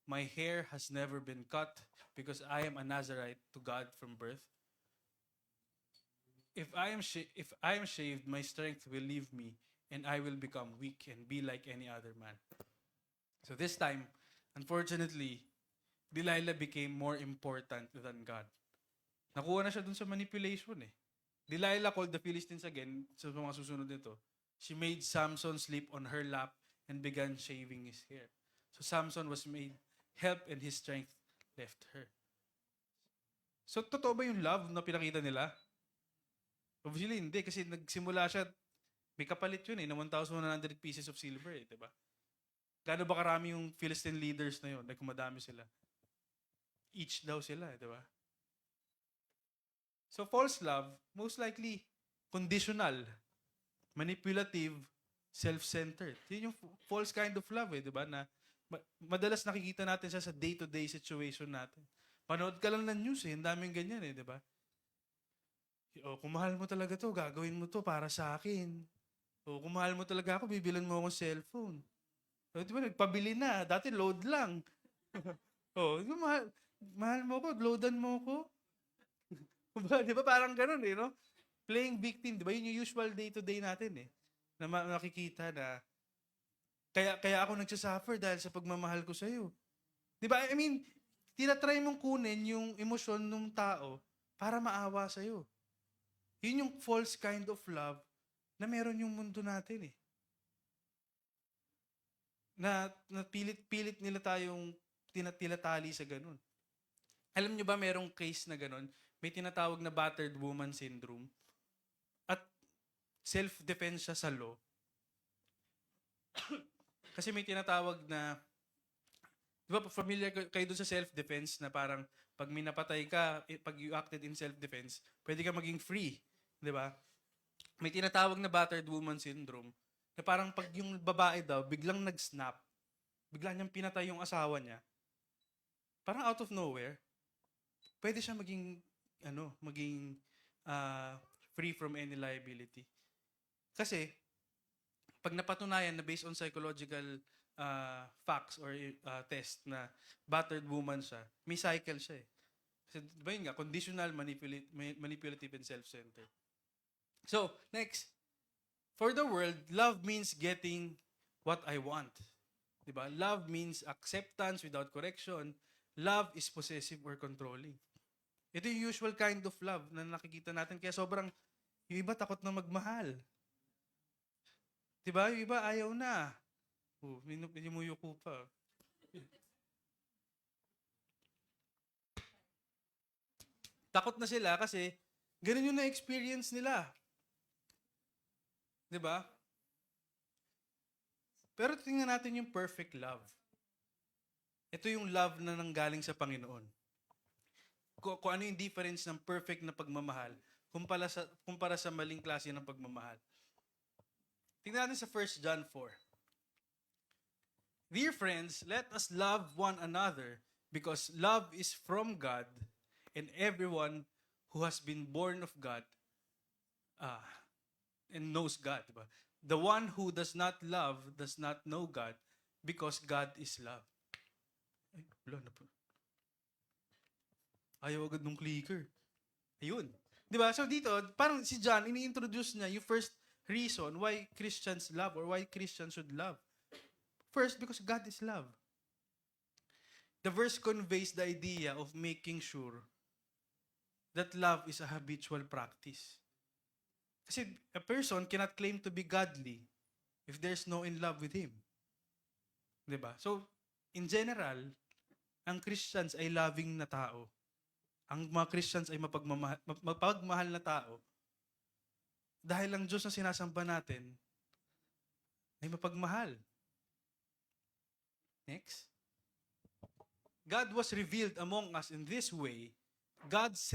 my hair has never been cut because I am a Nazarite to God from birth. If I am shaved, my strength will leave me and I will become weak and be like any other man. So this time, unfortunately, Delilah became more important than God. Nakuha na siya dun sa manipulation Delilah called the Philistines again sa mga susunod nito. She made Samson sleep on her lap and began shaving his hair. So Samson was made help and his strength left her. So totoo ba yung love na pinakita nila? Obviously hindi kasi nagsimula siya, may kapalit yun na 1,100 pieces of silver diba? Gaano ba karami yung Philistine leaders na yun? Kumadami sila. Each daw sila, diba? So false love, most likely conditional, manipulative, self-centered. Yun yung false kind of love diba? Na madalas nakikita natin siya sa day-to-day situation natin. Panood ka lang ng news ang daming ganyan diba? Kung mahal mo talaga to, gagawin mo to para sa akin. Kung mahal mo talaga ako, bibilan mo akong cellphone. Di ba, nagpabili na. Dati load lang. Mahal mo ako, loadan mo ako. Di ba, parang ganun no? Playing victim, di ba? Yun yung usual day-to-day natin Na nakikita na, kaya ako nagsasuffer dahil sa pagmamahal ko sa'yo. Di ba? I mean, tinatry mong kunin yung emosyon ng tao para maawa sa'yo. Yun yung false kind of love na meron yung mundo natin Na pilit nila tayong tinatili sa ganun. Alam nyo ba merong case na ganun? May tinatawag na battered woman syndrome. At self-defense siya sa law. Kasi may tinatawag na, di ba familiar kayo dun sa self-defense na parang pag may napatay ka, pag you acted in self-defense, pwede ka maging free. Di ba? May tinatawag na battered woman syndrome na parang pag yung babae daw biglang nag-snap, bigla niyang pinatay yung asawa niya, parang out of nowhere, pwede siya maging free from any liability. Kasi, pag napatunayan na based on psychological facts or test na battered woman siya, may cycle siya eh. Kasi, di ba yun nga, conditional, manipulative, and self-centered. So, next. For the world, love means getting what I want. Diba? Love means acceptance without correction. Love is possessive or controlling. Ito yung usual kind of love na nakikita natin. Kaya sobrang, yung iba takot na magmahal. Diba? Yung iba ayaw na. Minumuyo ko pa. Takot na sila kasi ganun yung na-experience nila. Diba? Pero tingnan natin yung perfect love. Ito yung love na nanggaling sa Panginoon. Kung ano yung difference ng perfect na pagmamahal kumpara sa maling klase ng pagmamahal. Tingnan natin sa 1 John 4. Dear friends, let us love one another because love is from God, and everyone who has been born of God and knows God. Diba? The one who does not love does not know God because God is love. Ay, wala na po. Ayaw agad nung clicker. Ayun. Diba? So dito, parang si John, ini-introduce niya yung first reason why Christians love or why Christians should love. First, because God is love. The verse conveys the idea of making sure that love is a habitual practice. Kasi a person cannot claim to be godly if there's no in love with him. Diba? So, in general, ang Christians ay loving na tao. Ang mga Christians ay mapagmahal na tao. Dahil ang Diyos na sinasamba natin ay mapagmahal. Next. God was revealed among us in this way. God's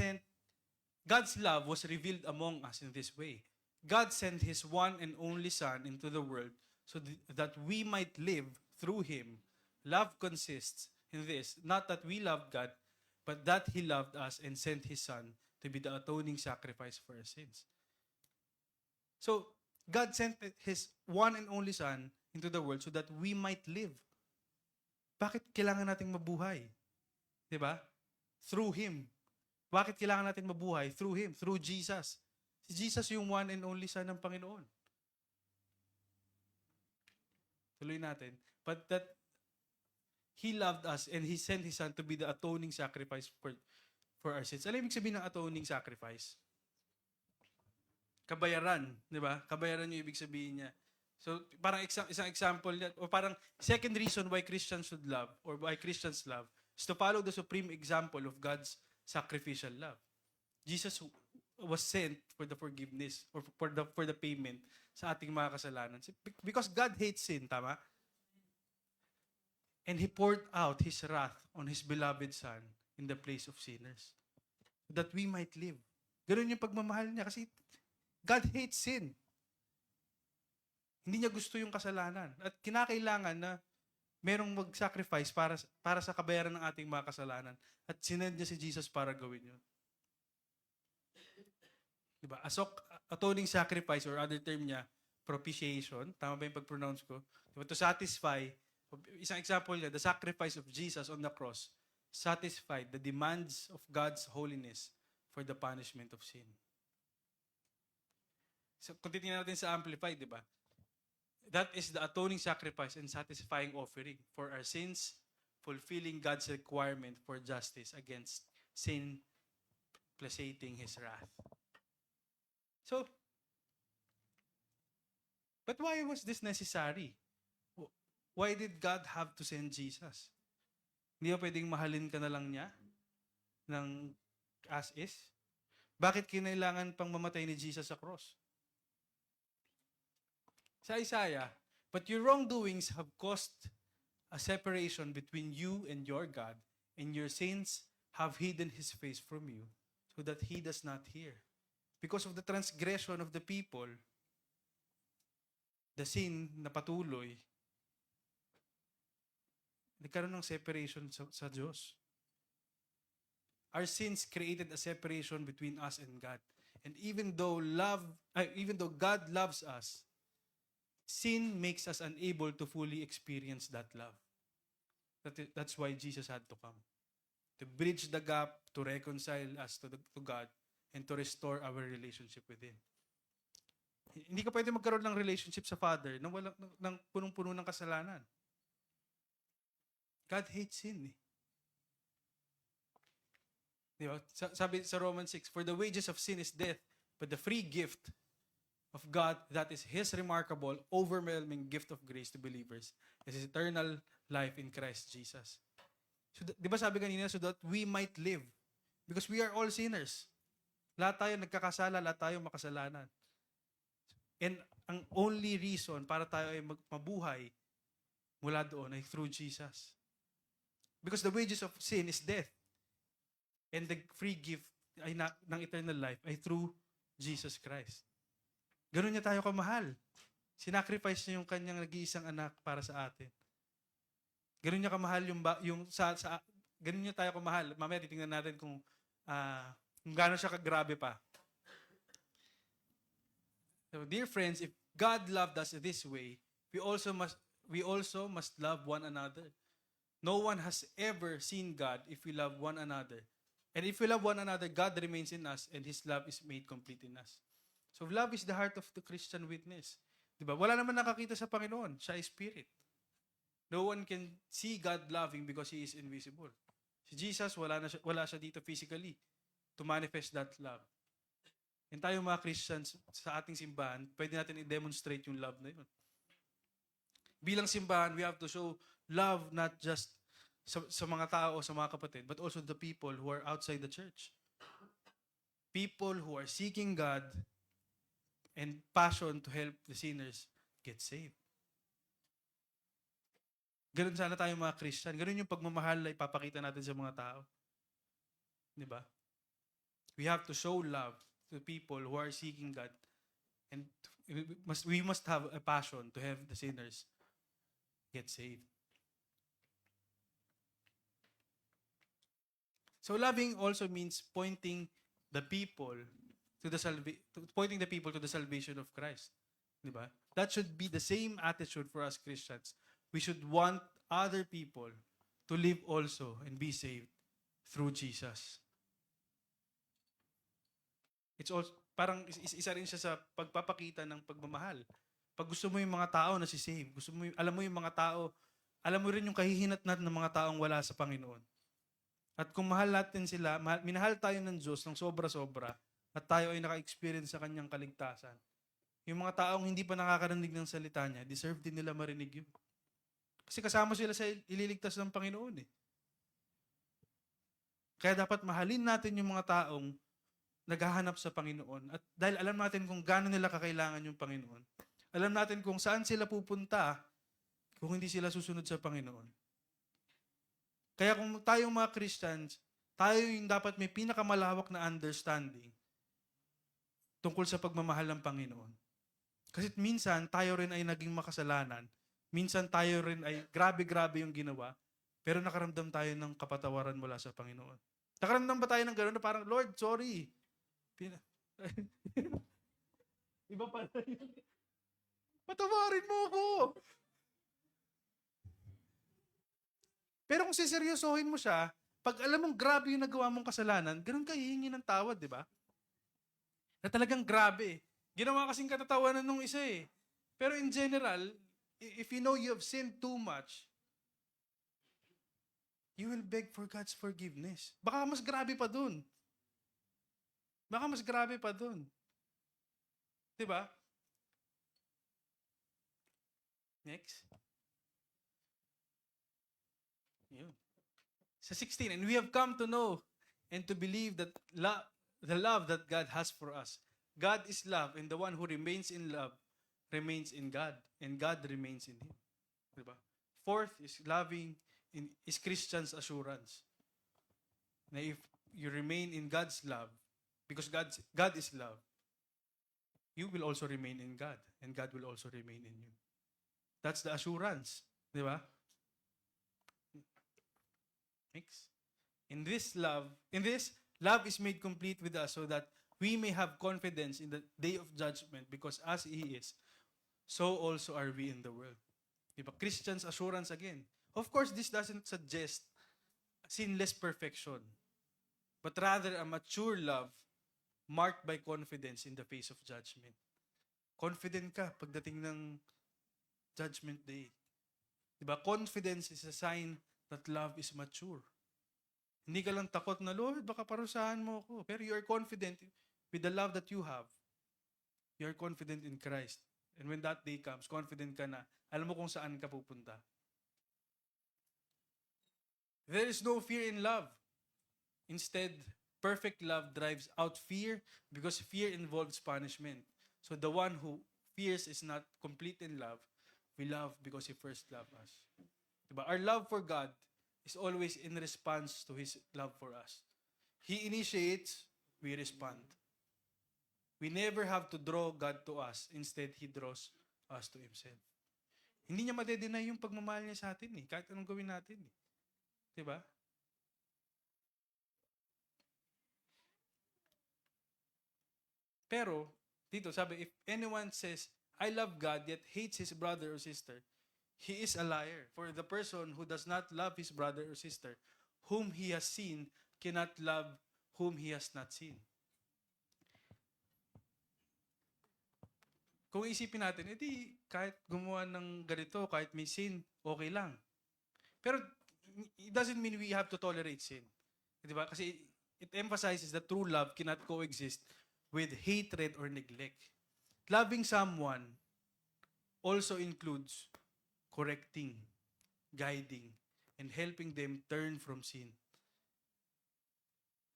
love was revealed among us in this way. God sent His one and only Son into the world so that we might live through Him. Love consists in this, not that we loved God, but that He loved us and sent His Son to be the atoning sacrifice for our sins. So, God sent His one and only Son into the world so that we might live. Bakit kailangan nating mabuhay? Diba? Through Him. Bakit kailangan natin mabuhay? Through Him, through Jesus. Si Jesus yung one and only Son ng Panginoon. Tuloy natin. But that He loved us and He sent His Son to be the atoning sacrifice for our sins. Alam ibig sabihin ng atoning sacrifice? Kabayaran. Di ba? Kabayaran yung ibig sabihin niya. So, parang isang example niya, o parang second reason why Christians should love, or why Christians love, is to follow the supreme example of God's sacrificial love. Jesus was sent for the forgiveness or for the payment sa ating mga kasalanan. Because God hates sin, tama? And He poured out His wrath on His beloved Son in the place of sinners. That we might live. Ganun yung pagmamahal niya kasi God hates sin. Hindi niya gusto yung kasalanan. At kinakailangan na merong mag-sacrifice para sa kabayaran ng ating mga kasalanan. At sinend niya si Jesus para gawin yun. Diba? Atoning sacrifice or other term niya, propitiation. Tama ba yung pag-pronounce ko? Diba? To satisfy, isang example niya, the sacrifice of Jesus on the cross satisfied the demands of God's holiness for the punishment of sin. So, kung titingnan natin sa Amplified, di ba? That is the atoning sacrifice and satisfying offering for our sins, fulfilling God's requirement for justice against sin, placating His wrath. So, but why was this necessary? Why did God have to send Jesus? Hindi ba pwedeng mahalin ka na lang niya ng as is? Bakit kinailangan pang mamatay ni Jesus sa cross? Sa Isaiah, but your wrongdoings have caused a separation between you and your God, and your sins have hidden his face from you, so that he does not hear. Because of the transgression of the people, the sin na patuloy, nagkaroon ng separation sa Diyos. Our sins created a separation between us and God. And even though God loves us, sin makes us unable to fully experience that love. That's why Jesus had to come. To bridge the gap, to reconcile us to God, and to restore our relationship with Him. Hindi ka pwede magkaroon ng relationship sa Father nang ng punong-puno ng kasalanan. God hates sin. Di ba? Sabi sa Romans 6, for the wages of sin is death, but the free gift of God, that is His remarkable, overwhelming gift of grace to believers, is eternal life in Christ Jesus. So, di ba sabi kanina, so that we might live. Because we are all sinners. Lahat tayo nagkakasala, lahat tayo makasalanan. And ang only reason para tayo ay mabuhay mula doon ay through Jesus. Because the wages of sin is death. And the free gift ay ng eternal life ay through Jesus Christ. Ganun niya tayo kamahal. Sinacrifice niya yung kanyang nag-iisang anak para sa atin. Ganun niya kamahal ganun niya tayo kamahal. Mamaya titingnan natin kung gano'n siya kagrabe pa. So, dear friends, if God loved us this way, we also must love one another. No one has ever seen God if we love one another. And if we love one another, God remains in us and His love is made complete in us. So love is the heart of the Christian witness. Diba? Wala naman nakakita sa Panginoon. Siya is spirit. No one can see God loving because He is invisible. Si Jesus, wala siya dito physically to manifest that love. And tayo mga Christians sa ating simbahan, pwede natin i-demonstrate yung love na yun. Bilang simbahan, we have to show love not just sa mga tao o sa mga kapatid, but also the people who are outside the church. People who are seeking God and passion to help the sinners get saved. Ganun sana tayo mga Christian. Ganun yung pagmamahal na ipapakita natin sa mga tao. Diba? We have to show love to people who are seeking God. And we must have a passion to have the sinners get saved. So loving also means pointing the people to the salvation of Christ. Diba? That should be the same attitude for us Christians. We should want other people to live also and be saved through Jesus. It's also, parang isa rin siya sa pagpapakita ng pagmamahal. Pag gusto mo yung mga tao na si-save, alam mo yung mga tao, alam mo rin yung kahihinatnat ng mga taong wala sa Panginoon. At kung mahal natin sila, minahal tayo ng Diyos ng sobra-sobra, at tayo ay naka-experience sa kanyang kaligtasan, yung mga taong hindi pa nakakarinig ng salita niya, deserve din nila marinig yun. Kasi kasama sila sa ililigtas ng Panginoon eh. Kaya dapat mahalin natin yung mga taong naghahanap sa Panginoon. At dahil alam natin kung gaano nila kakailangan yung Panginoon, alam natin kung saan sila pupunta kung hindi sila susunod sa Panginoon. Kaya kung tayong mga Christians, tayo yung dapat may pinakamalawak na understanding tungkol sa pagmamahal ng Panginoon. Kasi minsan, tayo rin ay naging makasalanan. Minsan tayo rin ay grabe-grabe yung ginawa, pero nakaramdam tayo ng kapatawaran mula sa Panginoon. Nakaramdam ba tayo ng gano'n na parang, Lord, sorry. Iba pala yun. Patawarin mo ako. Pero kung siseryosohin mo siya, pag alam mong grabe yung nagawa mong kasalanan, ganun ka hihingi ng tawad, di ba? Na talagang grabe. Ginawa kasing katatawanan nung isa eh. Pero in general, if you know you have sinned too much, you will beg for God's forgiveness. Baka mas grabe pa dun. Baka mas grabe pa dun. Diba? Next. Yun. Sa 16, and we have come to know and to believe that the love that God has for us. God is love, and the one who remains in love remains in God, and God remains in him. Diba? Fourth is is Christian's assurance. Na if you remain in God's love, because God is love, you will also remain in God, and God will also remain in you. That's the assurance. Di ba? Next. Love is made complete with us so that we may have confidence in the day of judgment, because as He is, so also are we in the world. Diba? Christian's assurance again. Of course, this doesn't suggest sinless perfection, but rather a mature love marked by confidence in the face of judgment. Confident ka pagdating ng judgment day. Diba? Confidence is a sign that love is mature. Hindi ka lang takot na, Lord, baka parusahan mo ako. Pero you are confident with the love that you have. You are confident in Christ. And when that day comes, confident ka na, alam mo kung saan ka pupunta. There is no fear in love. Instead, perfect love drives out fear, because fear involves punishment. So the one who fears is not complete in love. We love because He first loved us. Diba? Our love for God is always in response to His love for us. He initiates, we respond. We never have to draw God to us. Instead, He draws us to Himself. Hindi niya madedenay yung pagmamahal niya sa atin eh. Kahit anong gawin natin eh. Diba? Pero, dito sabi, if anyone says, I love God, yet hates his brother or sister, he is a liar. For the person who does not love his brother or sister, whom he has seen, cannot love whom he has not seen. Kung isipin natin, edi kahit gumawa ng ganito, kahit may sin, okay lang. Pero it doesn't mean we have to tolerate sin. Diba? Kasi it emphasizes that true love cannot coexist with hatred or neglect. Loving someone also includes correcting, guiding, and helping them turn from sin.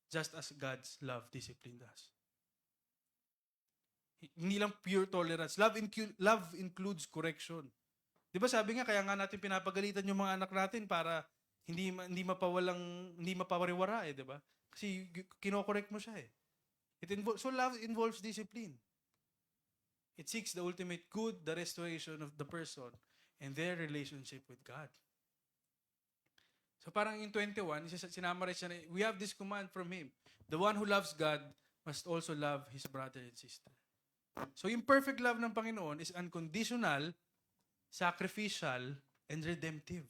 Just as God's love disciplined us. Hindi lang pure tolerance. Love includes correction. Di ba sabi nga, kaya nga natin pinapagalitan yung mga anak natin para hindi mapawariwara eh, di ba? Kasi kinokorek mo siya eh. So love involves discipline. It seeks the ultimate good, the restoration of the person, and their relationship with God. So parang in 21, sinamarize siya, we have this command from Him. The one who loves God must also love his brother and sister. So yung perfect love ng Panginoon is unconditional, sacrificial, and redemptive.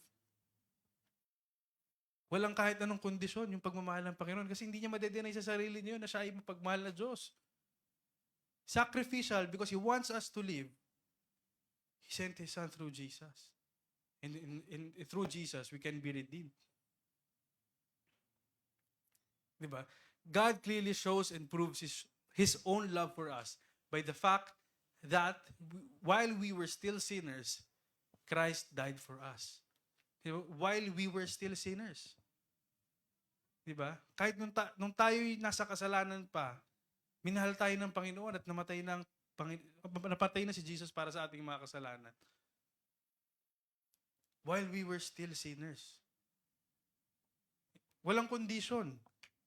Walang kahit anong kondisyon yung pagmamahal ng Panginoon, kasi hindi niya madedenay sa sarili niya na siya ay mapagmahal na Diyos. Sacrificial because He wants us to live. He sent His Son through Jesus. And through Jesus, we can be redeemed. Diba? God clearly shows and proves His own love for us by the fact that while we were still sinners, Christ died for us. Diba? While we were still sinners. Diba? Kahit nung tayo'y nasa kasalanan pa, minahal tayo ng Panginoon at napatay na si Jesus para sa ating mga kasalanan. While we were still sinners. Walang condition.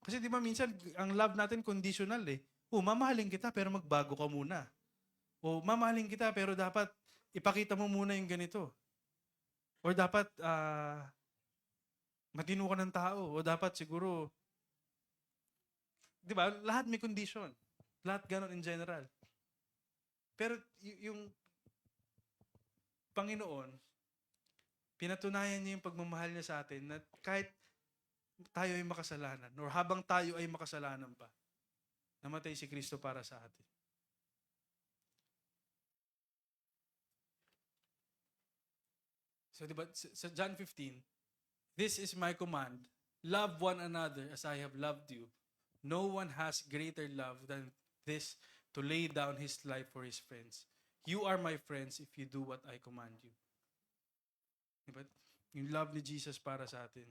Kasi di ba minsan, ang love natin conditional eh. Mamahalin kita pero magbago ka muna. O mamahalin kita pero dapat ipakita mo muna yung ganito. Or dapat matino ka ng tao. O dapat siguro, di ba, lahat may condition. Lahat ganon in general. Pero yung Panginoon, pinatunayan niya yung pagmamahal niya sa atin na kahit tayo ay makasalanan, or habang tayo ay makasalanan pa, namatay si Kristo para sa atin. So diba, sa John 15, this is my command, love one another as I have loved you. No one has greater love than this, to lay down his life for his friends. You are my friends if you do what I command you. Diba? Yung love ni Jesus para sa atin.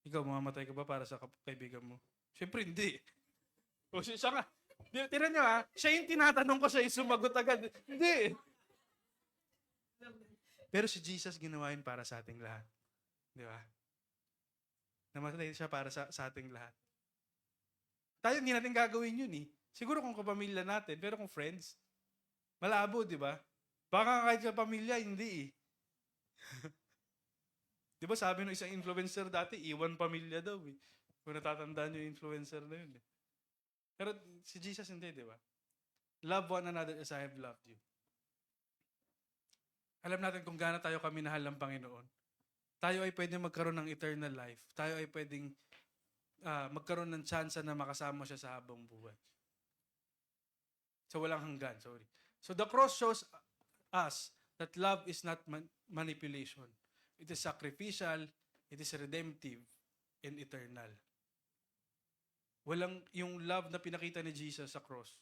Ikaw, mamamatay ka ba para sa kaibigan mo? Siyempre, hindi. O siya nga. Tira niyo siya yung tinatanong ko, siya yung sumagot agad. Hindi. Pero si Jesus ginawa yun para sa ating lahat. Di ba? Namatay siya para sa ating lahat. Tayo hindi natin gagawin yun eh. Siguro kung kapamilya natin, pero kung friends, malabo, di ba? Baka kahit kapamilya, hindi eh. Di ba sabi ng isang influencer dati, iwan pamilya daw eh. Kung natatandaan yung influencer na yun eh. Pero si Jesus hindi, di ba? Love one another as I have loved you. Alam natin kung gaano tayo kami nahal ng Panginoon. Tayo ay pwedeng magkaroon ng eternal life. Tayo ay pwedeng magkaroon ng chance na makasama siya sa habang buhay. So walang hanggan, sorry. So the cross shows us that love is not manipulation. It is sacrificial, it is redemptive, and eternal. Walang yung love na pinakita ni Jesus sa cross.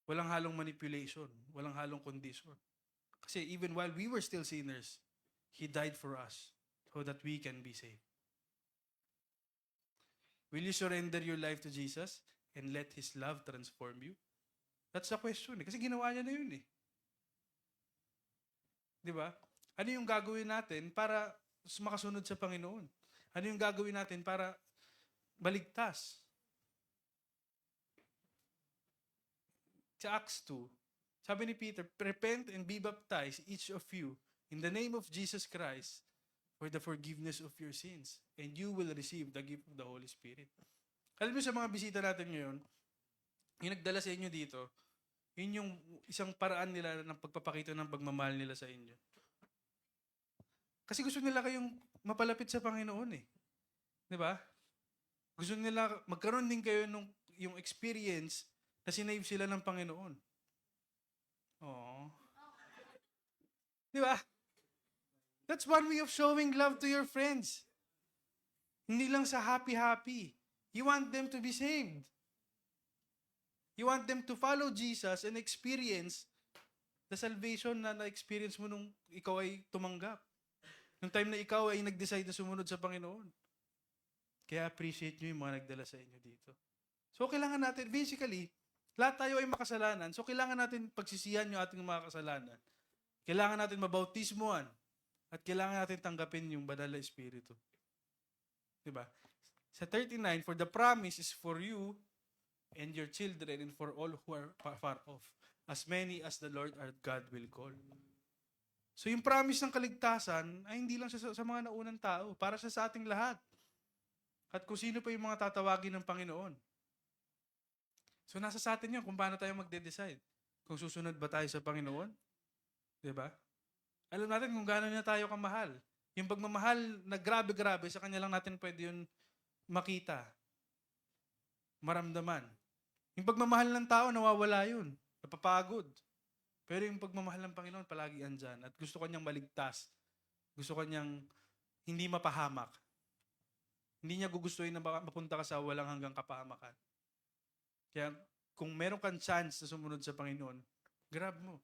Walang halong manipulation, walang halong condition. Kasi even while we were still sinners, He died for us so that we can be saved. Will you surrender your life to Jesus and let His love transform you? That's the question. Kasi ginawa niya na yun eh. Di ba? Ano yung gagawin natin para makasunod sa Panginoon? Ano yung gagawin natin para baligtas? Sa Acts 2, sabi ni Peter, repent and be baptized, each of you, in the name of Jesus Christ, for the forgiveness of your sins, and you will receive the gift of the Holy Spirit. Alam mo sa mga bisita natin ngayon, yung nagdala sa inyo dito, yun yung isang paraan nila ng pagpapakita ng pagmamahal nila sa inyo. Kasi gusto nila kayong mapalapit sa Panginoon eh. Di ba? Gusto nila, magkaroon din kayo nung yung experience na sinave sila ng Panginoon. Oo. Di ba? That's one way of showing love to your friends. Hindi lang sa happy-happy. You want them to be saved. You want them to follow Jesus and experience the salvation na na-experience mo nung ikaw ay tumanggap. Nung time na ikaw ay nag-decide na sumunod sa Panginoon. Kaya appreciate nyo yung mga nagdala sa inyo dito. So kailangan natin, basically, lahat tayo ay makasalanan. So kailangan natin pagsisihan yung ating mga kasalanan. Kailangan natin mabautismuhan. At kailangan natin tanggapin yung banal na Espiritu. Diba? Sa 39, for the promise is for you and your children and for all who are far off, as many as the Lord our God will call. So yung promise ng kaligtasan ay hindi lang sa mga naunang tao, para sa ating lahat. At kung sino pa yung mga tatawagin ng Panginoon. So nasa sa atin yun kung paano tayo magde-decide. Kung susunod ba tayo sa Panginoon? Diba? Alam natin kung gaano na tayo kamahal. Yung pagmamahal na grabe-grabe, sa Kanya lang natin pwede yun makita. Maramdaman. Yung pagmamahal ng tao, nawawala yun. Napapagod. Pero yung pagmamahal ng Panginoon, palagi andyan. At gusto ko niyang maligtas. Gusto ko niyang hindi mapahamak. Hindi niya gugustuhin na mapunta ka sa walang hanggang kapahamakan. Kaya kung meron kang chance na sumunod sa Panginoon, grab mo.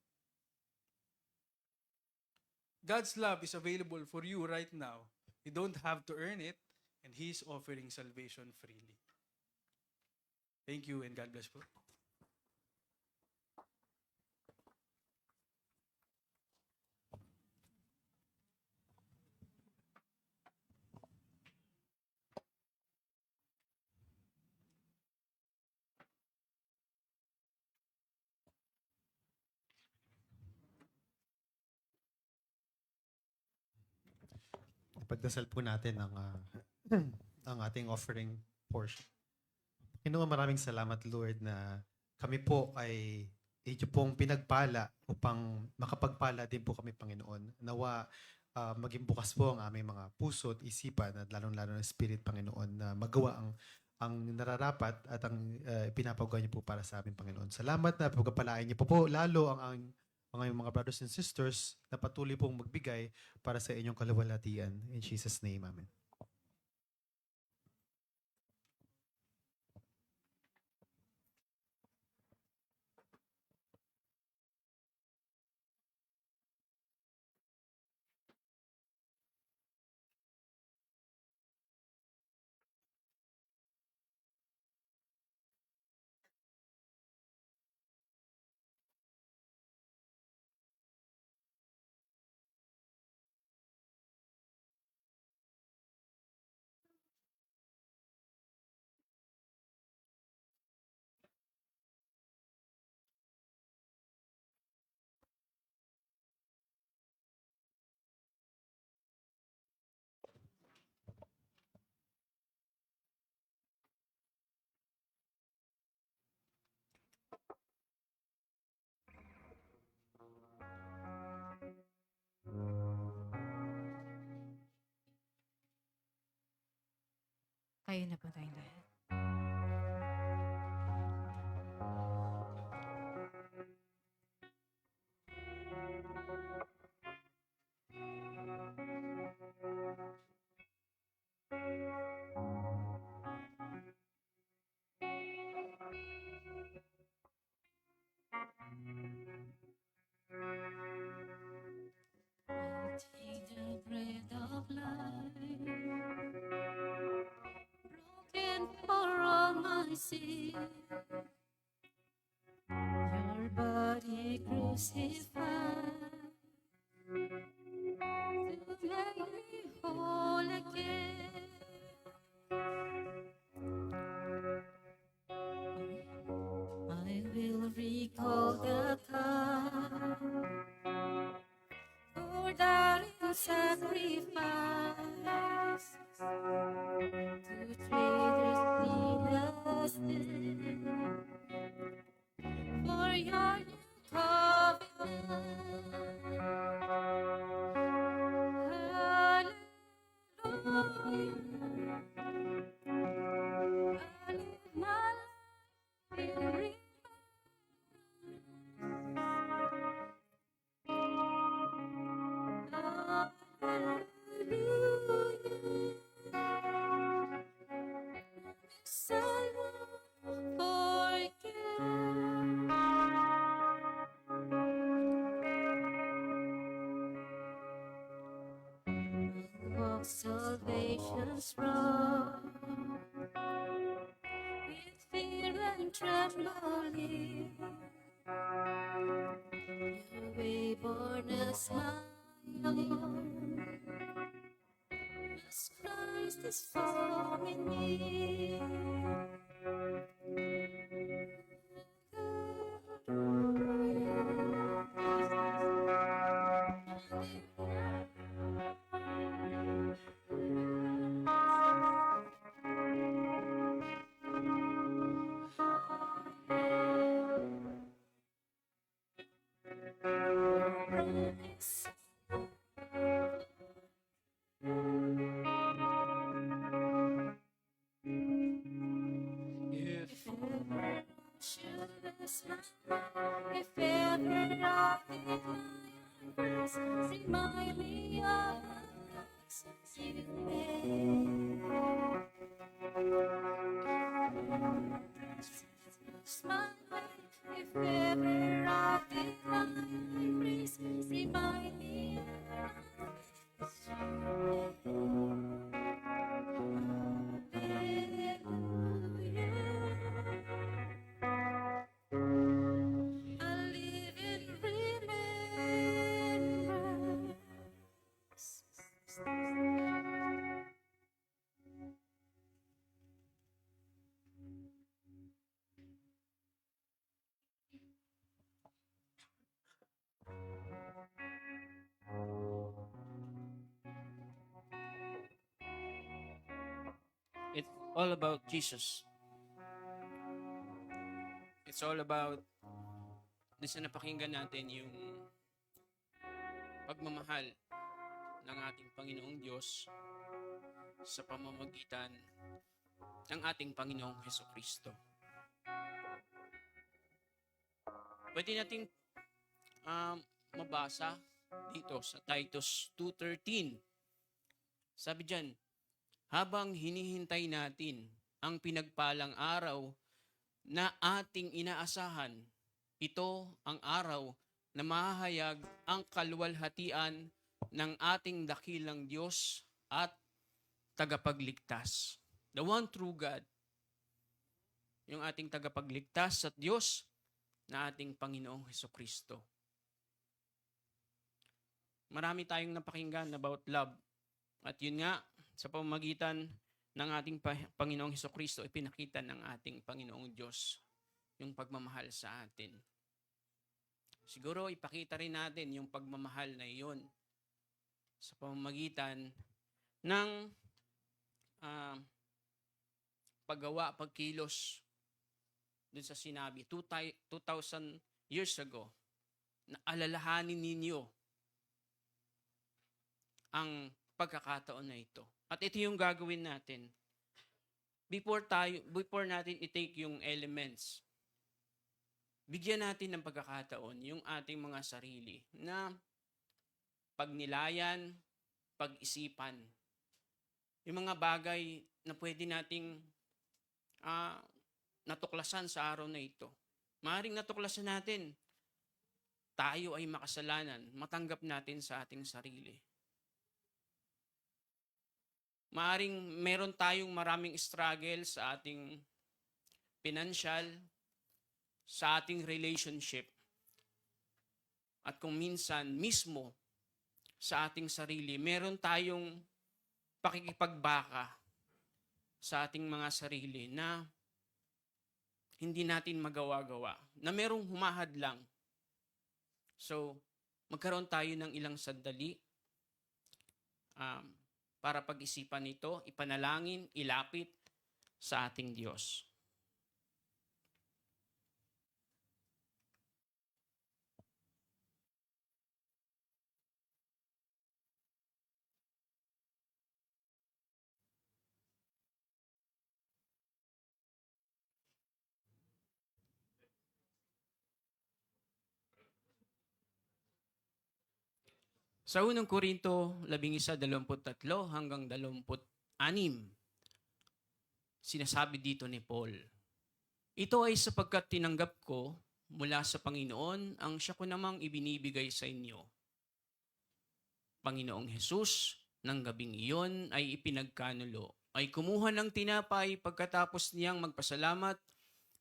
God's love is available for you right now. You don't have to earn it, and He is offering salvation freely. Thank you, and God bless po. Pagdasal po natin ang ang ating offering portion. Panginoon, maraming salamat, Lord, na kami po ay inyo pong pinagpala upang makapagpala din po kami, Panginoon. Nawa maging bukas po ang aming mga puso at isipan at lalong-lalo ng Spirit, Panginoon, na magawa ang nararapat at ang pinapagawa niyo po para sa amin, Panginoon. Salamat na pagpapalain niyo po lalo ang mga brothers and sisters na patuloy pong magbigay para sa inyong kaluwalhatian. In Jesus' name, Amen. Tayo na po tayong lahat. I take the bread of life, broken for all my sin. Your body crucified to make me whole again. I will recall the time for that in sacrifice to traitors needless death for your new covenant. Hallelujah. I live my life in Hallelujah. Yes, I won't forget. Walk salvation's road with fear and trembling. Your way born as my own, as Christ is forming me. Promise. If ever I should lose my mind, if ever I think my verse, remind me of the promises you made. Lose my way, if ever I decline my grace, remind me of the promises you made. I live in remembrance. It's all about Jesus. It's all about doon sa napakinggan natin yung pagmamahal ng ating Panginoong Diyos sa pamamagitan ng ating Panginoong Hesukristo. Pwede nating mabasa dito sa Titus 2:13. Sabi diyan, habang hinihintay natin ang pinagpalang araw na ating inaasahan, ito ang araw na mahahayag ang kaluwalhatian ng ating dakilang Diyos at tagapagligtas. The one true God, yung ating tagapagligtas at Diyos na ating Panginoong Hesukristo. Marami tayong napakinggan about love. At yun nga, sa pamamagitan ng ating Panginoong Hesukristo, ipinakita ng ating Panginoong Diyos yung pagmamahal sa atin. Siguro ipakita rin natin yung pagmamahal na iyon sa pamamagitan ng paggawa, pagkilos dun sa sinabi 2,000 years ago na alalahanin ninyo ang pagkakataon na ito. At ito yung gagawin natin. before natin i-take yung elements, bigyan natin ng pagkakataon yung ating mga sarili na pagnilayan, pag-isipan. Yung mga bagay na pwede nating natuklasan sa araw na ito. Maaaring natuklasan natin, tayo ay makasalanan, matanggap natin sa ating sarili. Maaaring meron tayong maraming struggle sa ating financial, sa ating relationship. At kung minsan mismo sa ating sarili, meron tayong pakikipagbaka sa ating mga sarili na hindi natin magawa-gawa, na merong humahadlang. So, magkaroon tayo ng ilang sandali para pag-isipan ito, ipanalangin, ilapit sa ating Diyos. Sa unang Korinto 11:23 hanggang 26, sinasabi dito ni Paul, ito ay sapagkat tinanggap ko mula sa Panginoon ang siya ko namang ibinibigay sa inyo. Panginoong Hesus, ng gabing iyon ay ipinagkanulo, ay kumuha ng tinapay pagkatapos niyang magpasalamat,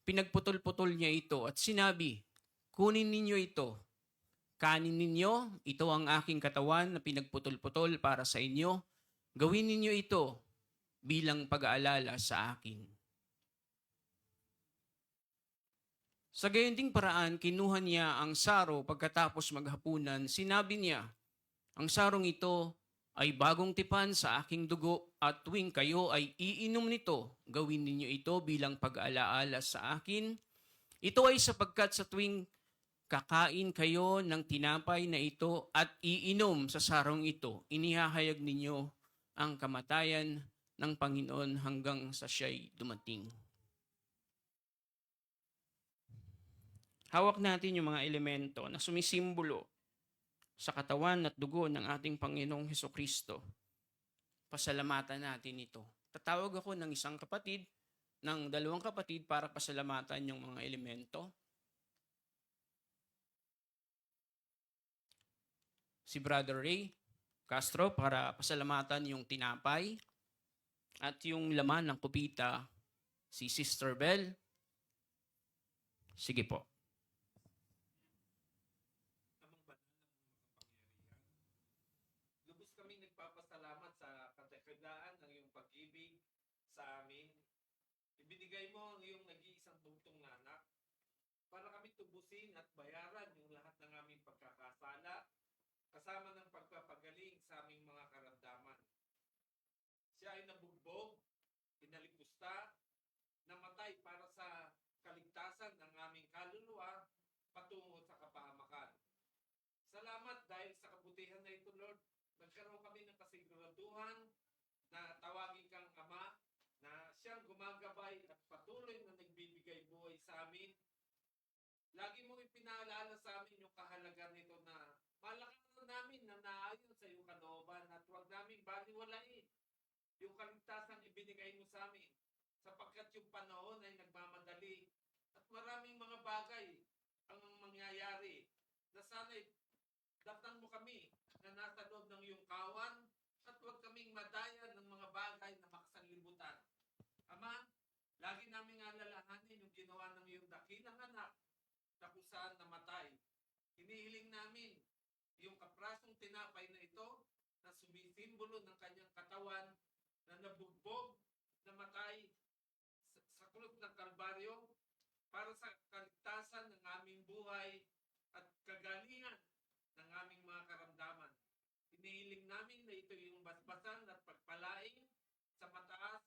pinagputol-putol niya ito at sinabi, kunin ninyo ito. Kanin ninyo, ito ang aking katawan na pinagputol-putol para sa inyo. Gawin ninyo ito bilang pag-aalala sa akin. Sa gayon ding paraan, kinuha niya ang saro pagkatapos maghapunan. Sinabi niya, ang sarong ito ay bagong tipan sa aking dugo at tuwing kayo ay iinom nito, gawin ninyo ito bilang pag-aalaala sa akin. Ito ay sapagkat sa tuwing kakain kayo ng tinapay na ito at iinom sa sarong ito, inihahayag ninyo ang kamatayan ng Panginoon hanggang sa siya'y dumating. Hawak natin yung mga elemento na sumisimbolo sa katawan at dugo ng ating Panginoong Hesukristo. Pasalamatan natin ito. Tatawag ako ng isang kapatid, ng dalawang kapatid para pasalamatan yung mga elemento. Si Brother Ray Castro para pasalamatan yung tinapay at yung laman ng kupita, si Sister Bell. Sige po. Lubos kami nagpapasalamat sa kadakilaan ng iyong pag-ibig sa amin. Ibinigay mo ang iyong nag-iisang bugtong na anak para kami tubusin at bayaran yung lahat ng aming pagkakasala kasama ng pagpapagaling sa aming mga karamdaman. Siya ay nabugbog, inalipusta, namatay para sa kaligtasan ng aming kaluluwa patungo sa kapahamakan. Salamat dahil sa kabutihan na ito, Lord. Nagkaroon kami ng kasiguraduhan na tawagin kang Ama na siyang gumagabay at patuloy na nagbibigay buhay sa amin. Lagi mong ipinaalala sa amin yung kahalaga nito na malakasan namin na naayon sa iyong kalooban at huwag namin baliwalain yung kaligtasan ibinigay mo sa amin sapagkat yung panahon ay nagmamadali at maraming mga bagay ang mangyayari na sana'y datang mo kami na nasa loob ng iyong kawan at huwag kaming madaya ng mga bagay na makasanlibutan. Ama, lagi namin alalahanin yung ginawa ng iyong dakilang anak na kung saan namatay. Hinihiling namin yung kaprasong tinapay na ito na sumisimbolo ng kanyang katawan na nabugbog, namatay sa krus ng Kalbaryo para sa kaligtasan ng aming buhay at kagalingan ng aming mga karamdaman. Hinihiling namin na ito yung basbasan at pagpalaing sa mataas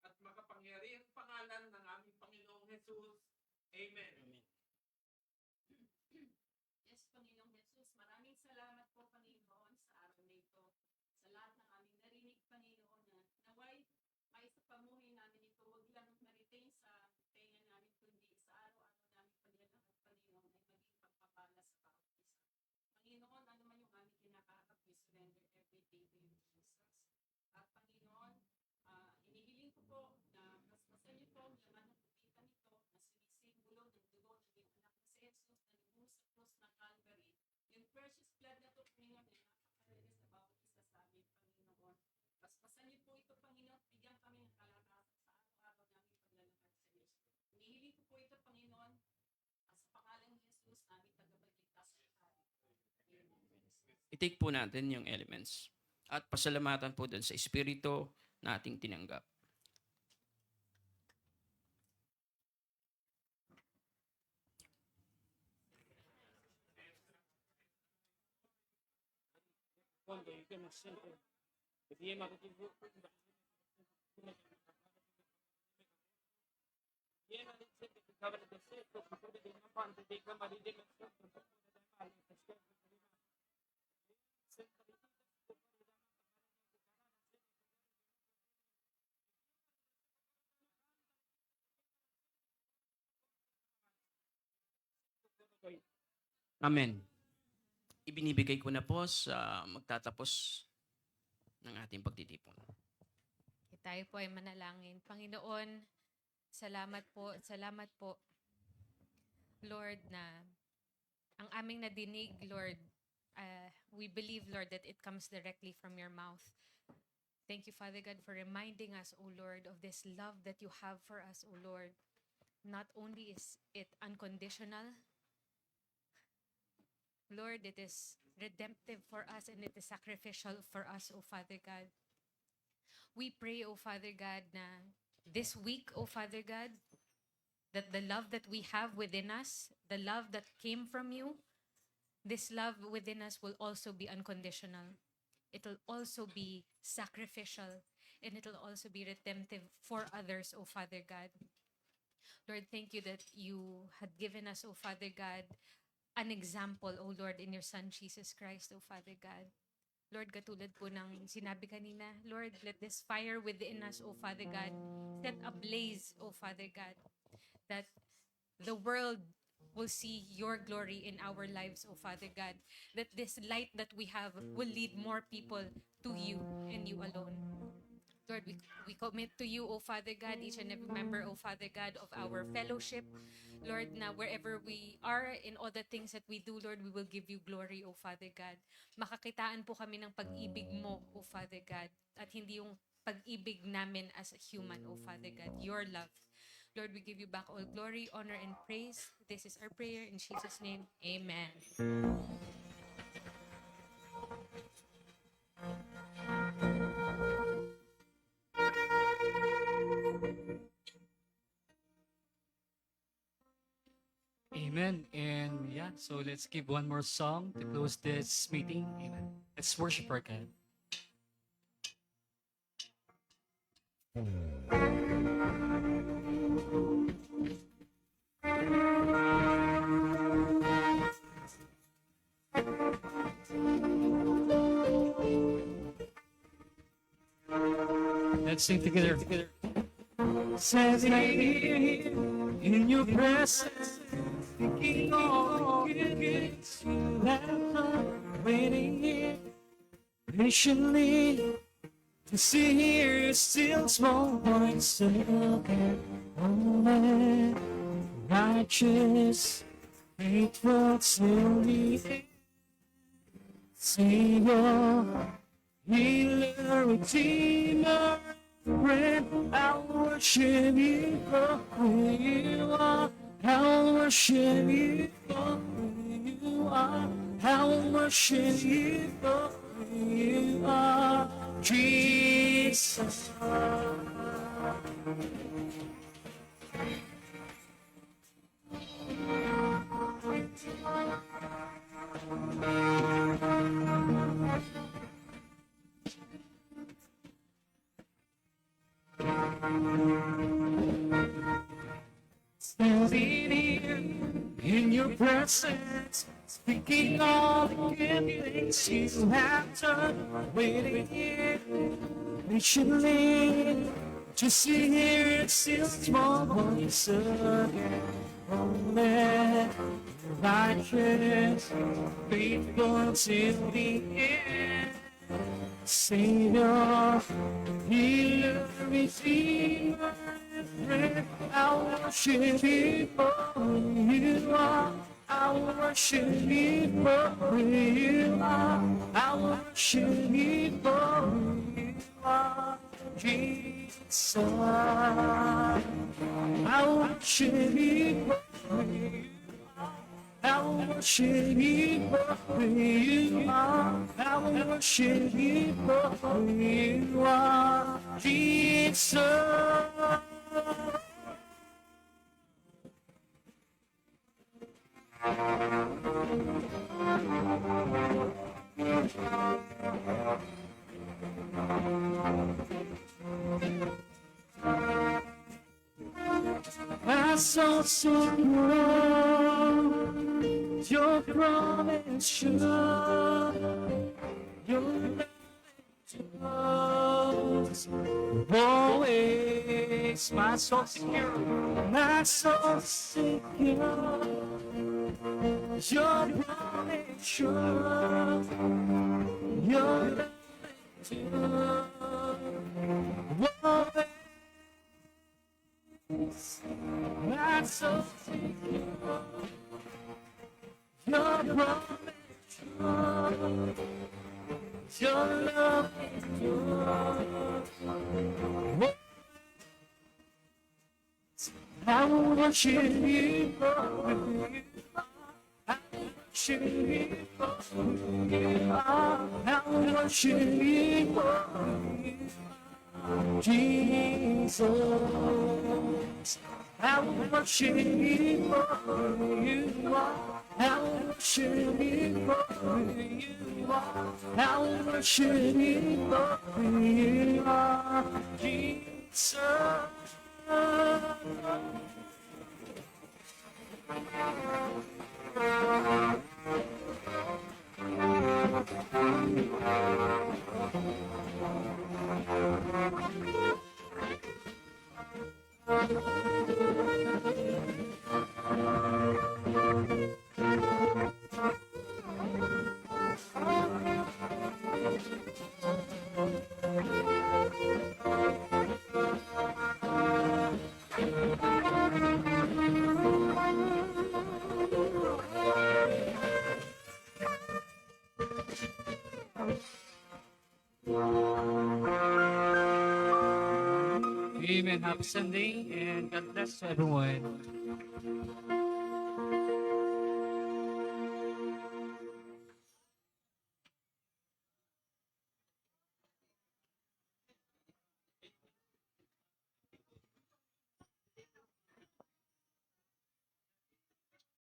at makapangyarihang pangalan ng aming Panginoong Hesus. Amen. Amen. Yes, Panginoong Jesus, maraming salamat po, Panginoon, sa araw na ito. Sa lahat ng aming narinig, Panginoon, na naway ay sa pamuhay namin ito, huwag baby Jesus. At Panginoon, inihiling ko po na paspasan niyo po ang laman ng kupita nito na sumisimbolo ng dugo ng iyong anak na si Jesus na lubos sa krus ng Calvary. Yung precious blood na to, Panginoon, ay napakahalaga sa bawat isa sa amin, Panginoon. Paspasan niyo po ito, Panginoon, bigyan kami ng kalakasan sa araw-araw namin paglalakad sa Diyos. Inihiling ko po ito, Panginoon, sa pangalan ni Jesus, aming tagapagligtas at hari. Amen. I-take po natin yung elements. At pasalamatan po dun sa Espiritu na ating tinanggap. Amen. Ibinibigay ko na po sa magtatapos ng ating pagtitipon. Tayo po ay manalangin. Panginoon, salamat po, Lord, na ang aming nadinig, Lord, we believe, Lord, that it comes directly from your mouth. Thank you, Father God, for reminding us, O Lord, of this love that you have for us, O Lord. Not only is it unconditional, Lord, it is redemptive for us and it is sacrificial for us, O Father God. We pray, O Father God, na this week, O Father God, that the love that we have within us, the love that came from you, this love within us will also be unconditional. It will also be sacrificial, and it will also be redemptive for others, O Father God. Lord, thank you that you had given us, O Father God, an example, O Lord, in your Son, Jesus Christ, O Father God. Lord, katulad po ng sinabi kanina, Lord, let this fire within us, O Father God, set ablaze, O Father God, that the world will see your glory in our lives, O Father God, that this light that we have will lead more people to you and you alone. Lord, we commit to you, O Father God, each and every member, O Father God, of our fellowship. Lord, na wherever we are, in all the things that we do, Lord, we will give you glory, O Father God. Makakitaan po kami ng pag-ibig mo, O Father God, at hindi yung pag-ibig namin as a human, O Father God, your love. Lord, we give you back all glory, honor, and praise. This is our prayer in Jesus' name. Amen. Amen. And yeah, so let's give one more song to close this meeting. Amen. Let's worship our God. Let's sing together. Says here in your presence, thinking all the gifts you have done, waiting here patiently to see your still small voice again. Holy, righteous, faithful till the end. Savior, healer, redeemer, friend, I'll worship you for who you are. I'll worship you for who you are. I'll worship you for who you are. Jesus. Standing here in your presence, speaking all the good things you have done, waiting here patiently to see here still small voice again. Holy, righteous, faithful till the end. Savior, Healer, Redeemer, friend, I worship you for who you are. I worship you for who you are. I worship you for who you are, Jesus. I worship you for who you are. I worship you for who you are. I worship you for who you are, Jesus. My soul secure, your promise sure, your love always. My soul secure, my soul secure, your promise sure, your love always. My soul secure, your promise sure, your love endures. I worship you for who you are. I worship you for who you are. I worship you for who you are, Jesus. I worship you for who you are. I worship you for who you are. I worship you for who you are, Jesus. Amen. Happy Sunday and God bless everyone.